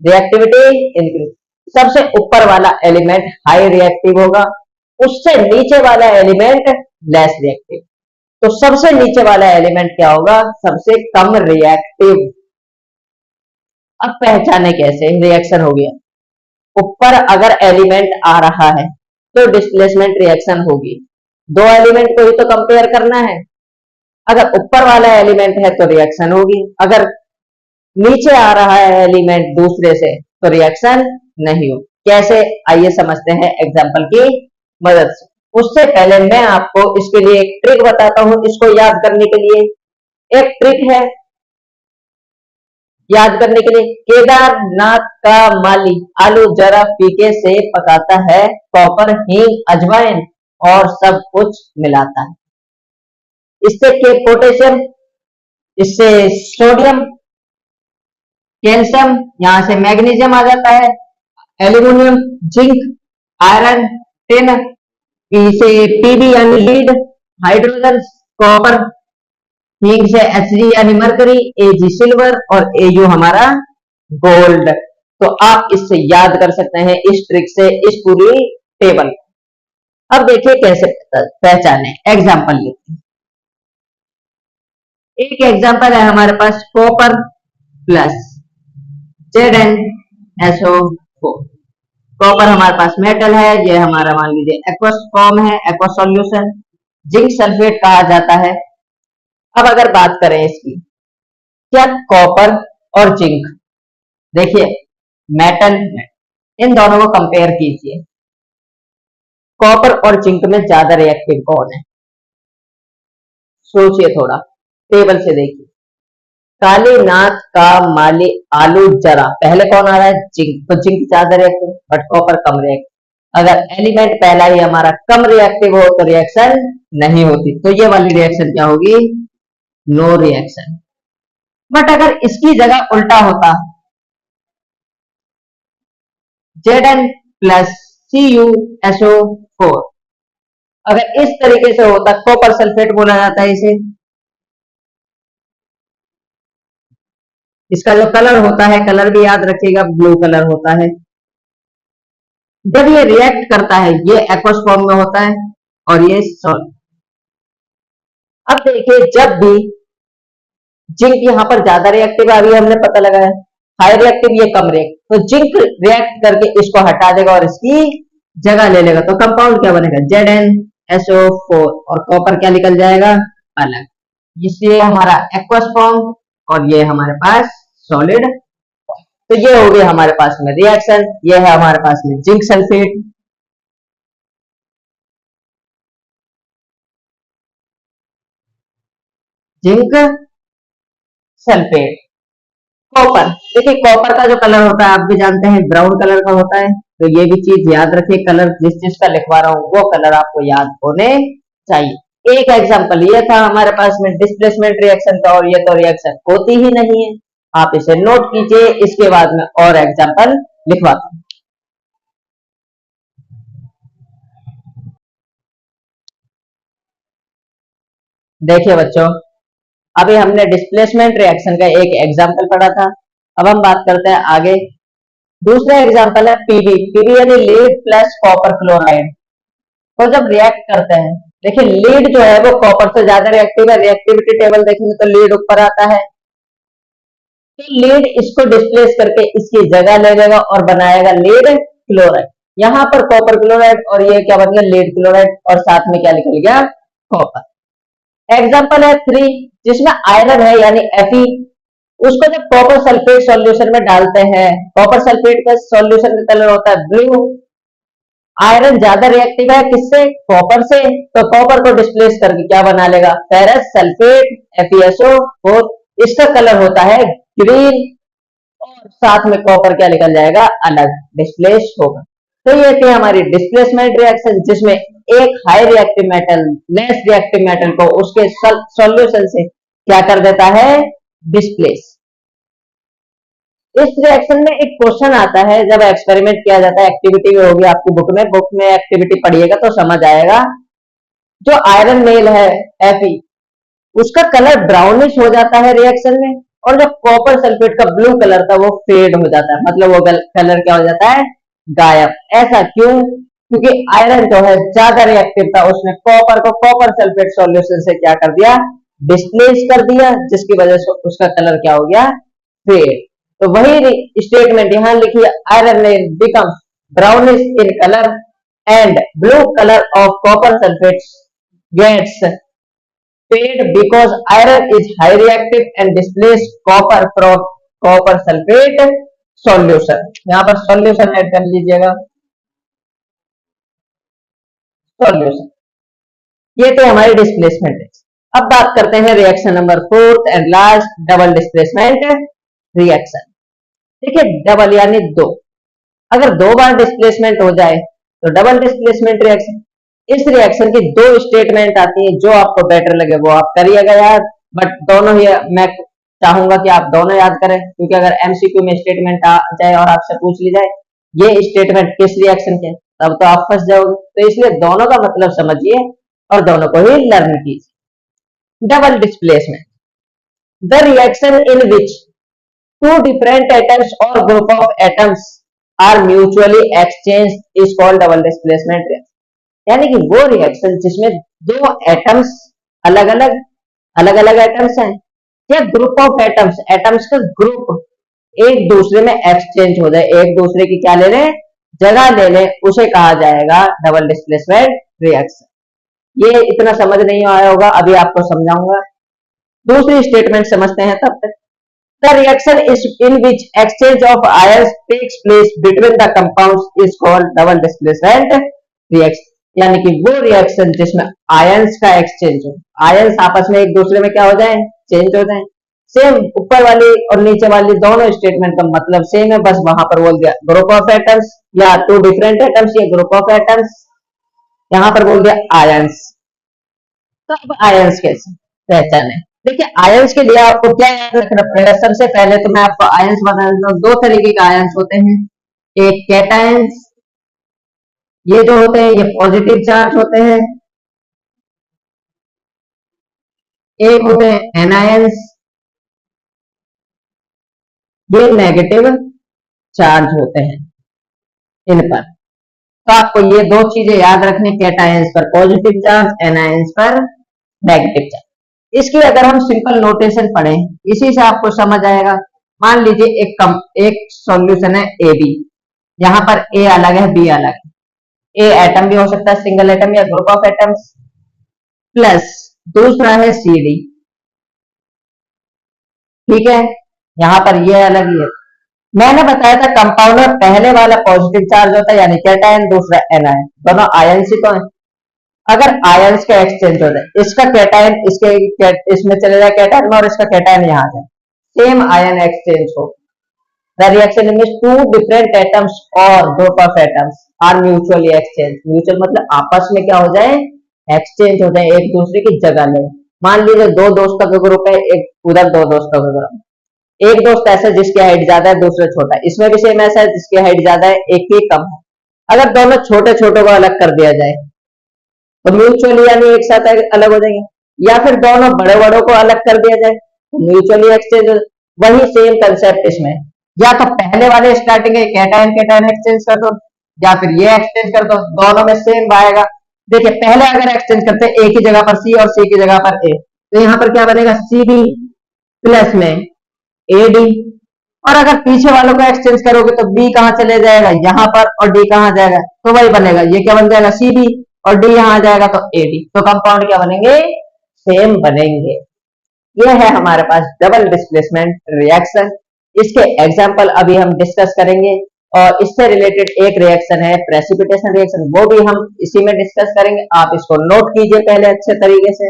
रिएक्टिविटी इंक्रीज, सबसे ऊपर वाला एलिमेंट हाई रिएक्टिव होगा, उससे नीचे वाला एलिमेंट लेस रिएक्टिव। तो सबसे नीचे वाला एलिमेंट क्या होगा, सबसे कम रिएक्टिव। अब पहचाने कैसे, रिएक्शन हो गया, ऊपर अगर एलिमेंट आ रहा है तो डिस्प्लेसमेंट रिएक्शन होगी, दो एलिमेंट को ही तो कंपेयर करना है। अगर ऊपर वाला एलिमेंट है तो रिएक्शन होगी, अगर नीचे आ रहा है एलिमेंट दूसरे से तो रिएक्शन नहीं हो। कैसे, आइए समझते हैं एग्जांपल की मदद से। उससे पहले मैं आपको इसके लिए एक ट्रिक बताता हूं, इसको याद करने के लिए एक ट्रिक है याद करने के लिए। केदारनाथ का माली आलू जरा फीके से पकाता है, कॉपर, हींग, अजवाइन और सब कुछ मिलाता है। इससे के पोटेशियम, इससे सोडियम, कैल्शियम, यहां से मैग्नीशियम आ जाता है, एल्यूमिनियम, जिंक, आयरन, टिन, इसे पीबी यानी लीड, हाइड्रोजन, कॉपर, हींग से Hg यानी मरकरी, Ag सिल्वर और Au हमारा गोल्ड। तो आप इससे याद कर सकते हैं इस ट्रिक से इस पूरी टेबल। अब देखिए कैसे पहचाने, एग्जांपल लेते हैं। एक एग्जांपल है हमारे पास कॉपर प्लस ZnSO4। कॉपर हमारे पास मेटल है, ये हमारा मान लीजिए एक्वस फॉर्म है, एक्वस सॉल्यूशन, जिंक सल्फेट कहा जाता है। अब अगर बात करें इसकी, क्या कॉपर और जिंक, देखिए मेटल, इन दोनों को कंपेयर कीजिए, कॉपर और जिंक में ज्यादा रिएक्टिव कौन है, सोचिए थोड़ा, टेबल से देखिए। कालीनाथ का माली आलू जरा, पहले कौन आ रहा है, जिंक, तो जिंक ज्यादा reactive but copper come reactive. अगर एलिमेंट पहला ही हमारा कम रिएक्टिव हो तो रिएक्शन नहीं होती, तो ये वाली रिएक्शन क्या होगी, नो रिएक्शन। बट अगर इसकी जगह उल्टा होता, Zn प्लस CuSO4, अगर इस तरीके से होता, कॉपर सल्फेट बोला जाता है इसे, इसका जो कलर होता है, कलर भी याद रखिएगा, ब्लू कलर होता है। जब ये रिएक्ट करता है ये एक्वस फॉर्म में होता है और ये सॉल्ट। अब देखिए जब भी जिंक यहां पर ज्यादा रिएक्टिव आ रही है, हमने पता लगाया, हाई रिएक्टिव ये कम रिएक्टिव, तो जिंक रिएक्ट करके इसको हटा देगा और इसकी जगह ले लेगा, तो कंपाउंड क्या बनेगा, ZnSO4, और कॉपर क्या निकल जाएगा अलग। इसलिए हमारा एक्वस फॉर्म और ये हमारे पास सॉलिड। तो ये हो गया हमारे पास में रिएक्शन, ये है हमारे पास में zinc sulphate, zinc sulphate, copper. देखिए कॉपर का जो कलर होता है आप भी जानते हैं, ब्राउन कलर का होता है, तो ये भी चीज याद रखिए, कलर जिस चीज का लिखवा रहा हूं वो कलर आपको याद होने चाहिए। एक एग्जांपल ये था हमारे पास में डिस्प्लेसमेंट रिएक्शन का, और ये तो रिएक्शन होती ही नहीं है। आप इसे नोट कीजिए, इसके बाद में और एग्जांपल लिखवाता हूं। देखिए बच्चों, अभी हमने डिस्प्लेसमेंट रिएक्शन का एक एग्जांपल पढ़ा था। अब हम बात करते हैं आगे। दूसरा एग्जांपल है पीबी। पीबी यानी लीड प्लस कॉपर क्लोराइड। तो जब रिएक्ट करते हैं, देखिए लीड जो है वो कॉपर से ज्यादा रिएक्टिव है। रिएक्टिविटी टेबल देखेंगे तो लीड ऊपर आता है। तो लीड इसको डिस्प्लेस करके इसकी जगह ले लेगा और बनाएगा लीड क्लोराइड। यहाँ पर कॉपर क्लोराइड और ये क्या बन गया, लीड क्लोराइड, और साथ में क्या निकल गया, कॉपर। एग्जांपल है 3, जिसमें आयरन है यानी Fe। उसको जब कॉपर सल्फेट सॉल्यूशन में डालते हैं, कॉपर सल्फेट का सॉल्यूशन का कलर होता है ब्लू। आयरन ज्यादा रिएक्टिव है किससे, कॉपर से, तो कॉपर को डिस्प्लेस करके क्या बना लेगा, फेरस सल्फेट FeSO4। इसका कलर होता है ग्रीन, और साथ में कॉपर क्या निकल जाएगा, अलग डिस्प्लेस होगा। तो ये थी हमारी डिस्प्लेसमेंट रिएक्शन, जिसमें एक high reactive metal less reactive metal को उसके सॉल्यूशन से क्या कर देता है, डिस्प्लेस। इस रिएक्शन में एक क्वेश्चन आता है जब एक्सपेरिमेंट किया जाता है, एक्टिविटी होगी आपकी बुक में एक्टिविटी पढ़िएगा तो समझ आएगा। जो आयरन मेल है Fe, उसका कलर ब्राउनिश हो जाता है रिएक्शन में, और जो कॉपर सल्फेट का ब्लू कलर था वो फेड हो जाता है, मतलब वो कलर क्या हो जाता है, गायब। ऐसा क्यों, क्योंकि आयरन जो है ज्यादा रिएक्टिव था, उसने कॉपर को कॉपर सल्फेट सॉल्यूशन से क्या कर दिया, डिस्प्लेस कर दिया, जिसकी वजह से उसका कलर क्या हो गया, फेड। तो वही स्टेटमेंट यहां लिखिए, आयरन ने become brownish in colour and blue colour of copper sulphate gets fade because iron is high reactive and displace copper from copper sulphate solution. यहां पर सॉल्यूशन ऐड कर लीजिएगा, सॉल्यूशन। ये तो हमारी डिस्प्लेसमेंट है। अब बात करते हैं reaction number 4 and last, double displacement reaction. देखिए डबल यानी दो, अगर दो बार डिस्प्लेसमेंट हो जाए तो डबल डिस्प्लेसमेंट रिएक्शन। इस रिएक्शन की दो स्टेटमेंट आती है, जो आपको बेटर लगे वो आप करिएगा याद, बट दोनों ही मैं चाहूंगा कि आप दोनों याद करें, क्योंकि अगर एमसीक्यू में स्टेटमेंट आ जाए और आपसे पूछ ली जाए ये स्टेटमेंट किस रिएक्शन के, तब तो आप फंस जाओगे। तो इसलिए दोनों का मतलब समझिए और दोनों को ही लर्न कीजिए। Double displacement, the reaction in which two different atoms or group of atoms are mutually exchanged is called double displacement reaction। यानी कि वो रिएक्शन जिसमें दो एटम्स अलग अलग एटम्स हैं, या ग्रुप ऑफ एटम्स, एटम्स का ग्रुप एक दूसरे में एक्सचेंज हो जाए, एक दूसरे की क्या ले लें, जगह ले लें, उसे कहा जाएगा डबल डिस्प्लेसमेंट रिएक्शन। ये इतना समझ नहीं आया होगा, अभी आपको समझाऊंगा। दूसरी स्टेटमेंट समझते हैं तब तक। The reaction is in which exchange of ions takes place between the compounds is called double displacement reaction। यानी कि वो रिएक्शन जिसमें आयंस का एक्सचेंज हो, आयंस आपस में एक दूसरे में क्या हो जाए, चेंज हो जाए। सेम ऊपर वाली और नीचे वाली दोनों स्टेटमेंट का मतलब सेम है, बस वहां पर बोल दिया ग्रुप ऑफ एटम्स या टू डिफरेंट एटम्स या ग्रुप ऑफ एटम्स, यहां पर बोल दिया आयंस। तो अब आयंस कैसे पहचाने, देखिए आयंस के लिए आपको क्या याद रखना पड़ेगा, सबसे पहले तो मैं आपको आयंस बता देता हूं। दो तरीके के आयंस होते हैं, एक कैटायंस, ये जो होते हैं ये पॉजिटिव चार्ज होते हैं, एक होते हैं एनायंस, ये नेगेटिव चार्ज होते हैं इन पर। तो आपको ये दो चीजें याद रखनी, कैटायंस पर पॉजिटिव चार्ज, एनायंस पर नेगेटिव चार्ज। इसकी अगर हम सिंपल नोटेशन पढ़ें, इसी से आपको समझ आएगा। मान लीजिए एक सॉल्यूशन है ए बी, यहां पर ए अलग है बी अलग है। ए एटम भी हो सकता है, सिंगल एटम या ग्रुप ऑफ एटम्स, प्लस दूसरा है सी डी, ठीक है, यहां पर ये अलग ही है। मैंने बताया था कंपाउंड में पहले वाला पॉजिटिव चार्ज होता है यानी कैटायन, दूसरा एनायन, दोनों आयंस ही तो है। अगर आयंस का एक्सचेंज हो जाए, इसका कैटायन इसमें चले जाए कैटायन में, और इसका कैटायन यहां जाए, सेम आयन एक्सचेंज हो, the reaction in two different atoms और group of atoms are mutually exchange. Mutual मतलब आपस में क्या हो जाए, एक्सचेंज होते हैं, एक दूसरे की जगह ले। मान लीजिए दो दोस्तों का ग्रुप है, एक उधर दो दोस्तों का ग्रुप, एक दोस्त ऐसा है जिसकी हाइट ज्यादा है, दूसरा छोटा है, इसमें भी सेम ऐसा है जिसकी हाइट ज्यादा है, एक की कम है। अगर दोनों छोटे छोटों को अलग कर दिया जाए तो म्यूचुअली यानी एक साथ अलग हो जाएंगे, या फिर दोनों बड़े बड़ों को अलग कर दिया जाए तो म्यूचुअली एक्सचेंज। वही सेम कंसेप्ट इसमें, या तो पहले वाले स्टार्टिंग है कैटायन कैटायन एक्सचेंज कर दो, या फिर ये एक्सचेंज कर दो, दोनों में सेम आएगा। देखिए पहले अगर एक्सचेंज करते हैं ए की जगह पर सी और सी की जगह पर ए, तो यहाँ पर क्या बनेगा, सी डी प्लस में ए डी। और अगर पीछे वालों को एक्सचेंज करोगे तो बी कहां चले जाएगा, यहाँ पर, और डी कहां जाएगा, तो वही बनेगा, ये क्या बन जाएगा, सी डी, और डी यहां आ जाएगा तो ए डी। तो कंपाउंड क्या बनेंगे, सेम बनेंगे। ये है हमारे पास डबल डिस्प्लेसमेंट रिएक्शन। इसके एग्जाम्पल अभी हम डिस्कस करेंगे, और इससे रिलेटेड एक रिएक्शन है प्रेसिपिटेशन रिएक्शन, वो भी हम इसी में डिस्कस करेंगे। आप इसको नोट कीजिए पहले अच्छे तरीके से।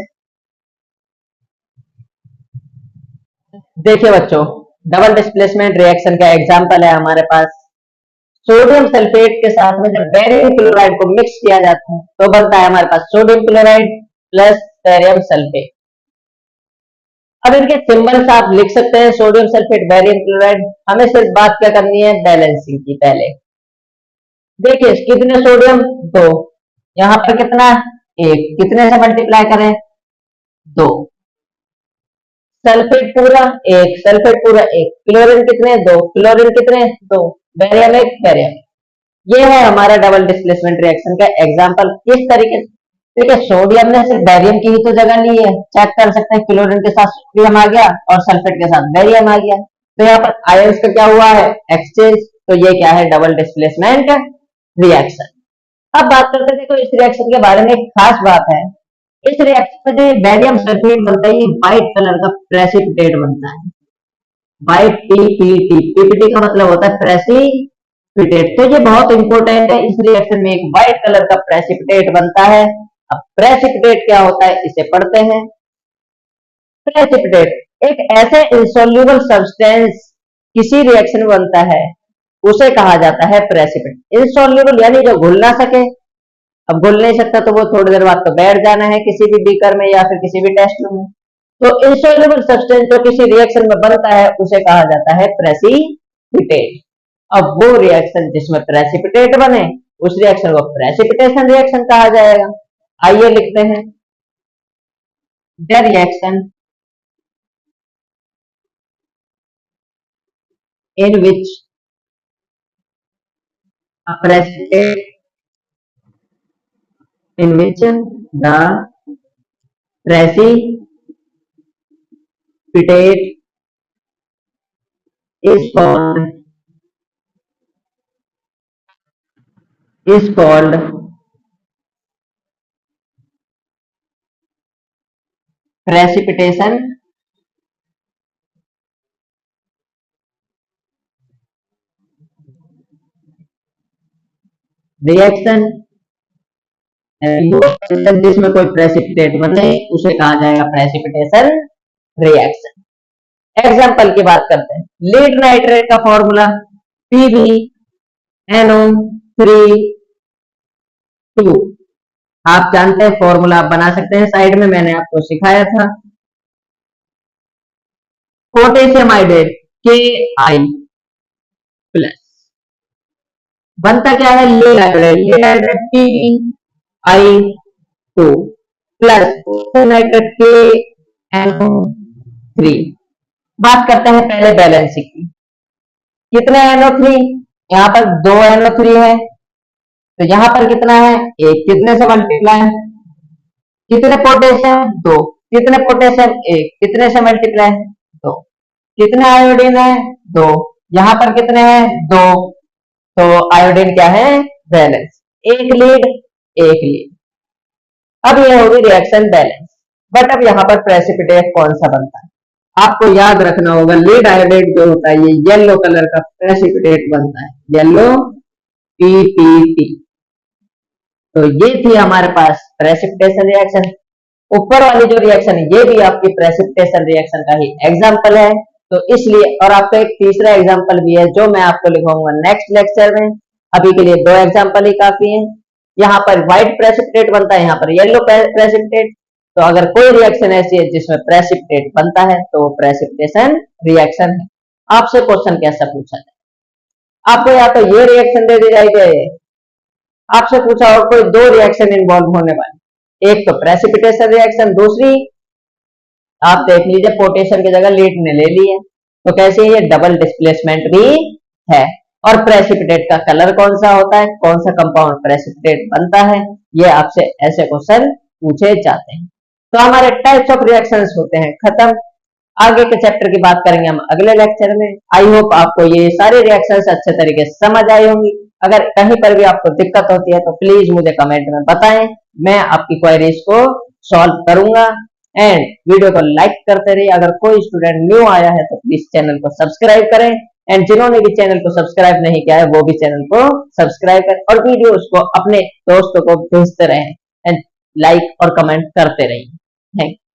देखिए बच्चों, डबल डिस्प्लेसमेंट रिएक्शन का एग्जाम्पल है हमारे पास, सोडियम सल्फेट के साथ में जब बेरियम क्लोराइड को मिक्स किया जाता है तो बनता है हमारे पास sodium chloride plus barium sulphate. अब इनके सिंबल्स आप लिख सकते हैं, सोडियम सल्फेट बेरियम क्लोराइड। हमें सिर्फ बात क्या करनी है, बैलेंसिंग की। पहले देखिए कितने सोडियम, दो, यहाँ पर कितना, एक, कितने से मल्टीप्लाई करें, दो। सल्फेट पूरा एक, सल्फेट पूरा एक, क्लोरीन कितने, दो, क्लोरीन कितने, दो, बेरियम एक, बेरियम। ये है हमारा डबल डिस्प्लेसमेंट रिएक्शन का एग्जांपल। किस तरीके से, देखिए सोडियम ने सिर्फ बेरियम की ही तो जगह ली है, चेक कर सकते हैं, क्लोरीन के साथ सोडियम आ गया और सल्फेट के साथ बेरियम आ गया, तो यहाँ पर आयंस का क्या हुआ है, एक्सचेंज। तो ये क्या है, डबल डिस्प्लेसमेंट रिएक्शन। अब बात करते हैं, देखो इस रिएक्शन के बारे में एक खास बात है। इस रिएक्शन में जो बेरियम सल्फेट बनता है, ये व्हाइट कलर का प्रेसिपिटेट बनता है, व्हाइट पीपीटी। पीपीटी का मतलब होता है प्रेसिपिटेट। तो ये बहुत इंपॉर्टेंट है, इस रिएक्शन में एक व्हाइट कलर का प्रेसिपिटेट बनता है। अब प्रेसिपिटेट क्या होता है, इसे पढ़ते हैं। प्रेसिपिटेट एक ऐसे इंसॉल्युबल सब्सटेंस किसी रिएक्शन में बनता है, उसे कहा जाता है प्रेसिपिटेट। इंसॉल्युबल यानी जो घुल ना सके। अब घुल नहीं सकता तो वो थोड़ी देर बाद तो बैठ जाना है किसी भी बीकर में या फिर किसी भी टेस्ट में। तो इंसॉल्युबल सब्सटेंस जो किसी रिएक्शन में बनता है उसे कहा जाता है प्रेसिपिटेट। अब वो रिएक्शन जिसमें प्रेसिपिटेट बने उस रिएक्शन को प्रेसिपिटेशन रिएक्शन कहा जाएगा। आइए लिखते हैं, the reaction in which a precipitate in which the precipitate is called precipitation reaction. जिसमें कोई प्रेसिपिटेट बने उसे कहा जाएगा प्रेसिपिटेशन रिएक्शन। एग्जांपल की बात करते हैं, लीड नाइट्रेट का फॉर्मूला PbNO3 आप जानते हैं, फॉर्मूला आप बना सकते हैं, साइड में मैंने आपको सिखाया था। पोटेशियम आयोडेट Ki प्लस बनता क्या है, lead iodate PbI2 plus nitrate KNO3। बात करते हैं पहले बैलेंसिंग की। कितने NO3, यहाँ पर 2 NO3 है, तो यहाँ पर कितना है, एक, कितने से मल्टीप्लाई, कितने पोटेशियम, 2, कितने पोटेशियम, एक, कितने से मल्टीप्लाई, 2, कितने आयोडीन है, 2, यहाँ पर कितने हैं, 2, तो आयोडीन क्या है, बैलेंस, एक लीड एक लीड। अब ये होगी रिएक्शन बैलेंस। बट अब यहाँ पर प्रेसिपिटेट कौन सा बनता है, आपको याद रखना होगा, लीड आयोडेट जो होता है ये येलो कलर का प्रेसिपिटेट बनता है, येलो PPT। तो ये थी हमारे पास प्रेसिपिटेशन रिएक्शन। ऊपर वाली जो रिएक्शन है ये भी आपकी प्रेसिपिटेशन रिएक्शन का ही एग्जांपल है। तो इसलिए, और आपका एक तीसरा एग्जांपल भी है जो मैं आपको लिखवाऊंगा नेक्स्ट लेक्चर में। अभी के लिए 2 एग्जांपल ही काफी हैं। यहाँ पर व्हाइट प्रेसिपिटेट बनता है, यहाँ पर येलो प्रेसिपिटेट। तो अगर कोई रिएक्शन ऐसी है जिसमें प्रेसिपिटेट बनता है तो वो प्रेसिपिटेशन रिएक्शन है। आपसे क्वेश्चन कैसा पूछा जाए, आपको या तो ये रिएक्शन दे दी जाएगी, आपसे पूछा और कोई दो रिएक्शन इन्वॉल्व होने वाली, एक तो प्रेसिपिटेशन रिएक्शन, दूसरी आप देख लीजिए पोटेशियम की जगह लीड ने ले ली है, तो कैसे ये डबल डिस्प्लेसमेंट भी है। और प्रेसिपिटेट का कलर कौन सा होता है, कौन सा कंपाउंड प्रेसिपिटेट बनता है, ये आपसे ऐसे क्वेश्चन पूछे जाते हैं। तो हमारे टाइप्स ऑफ रिएक्शंस होते हैं खत्म। आगे के चैप्टर की बात करेंगे हम अगले लेक्चर में। आई होप आपको ये सारे रिएक्शंस अच्छे तरीके से समझ आई होंगी। अगर कहीं पर भी आपको दिक्कत होती है तो प्लीज मुझे कमेंट में बताएं, मैं आपकी क्वेरीज को सॉल्व करूंगा। एंड वीडियो को लाइक करते रहिए। अगर कोई स्टूडेंट न्यू आया है तो प्लीज चैनल को सब्सक्राइब करें, एंड जिन्होंने भी चैनल को सब्सक्राइब नहीं किया है वो भी चैनल को सब्सक्राइब करें और वीडियोस को अपने दोस्तों को भेजते रहें एंड लाइक और कमेंट करते रहिए। Thank you.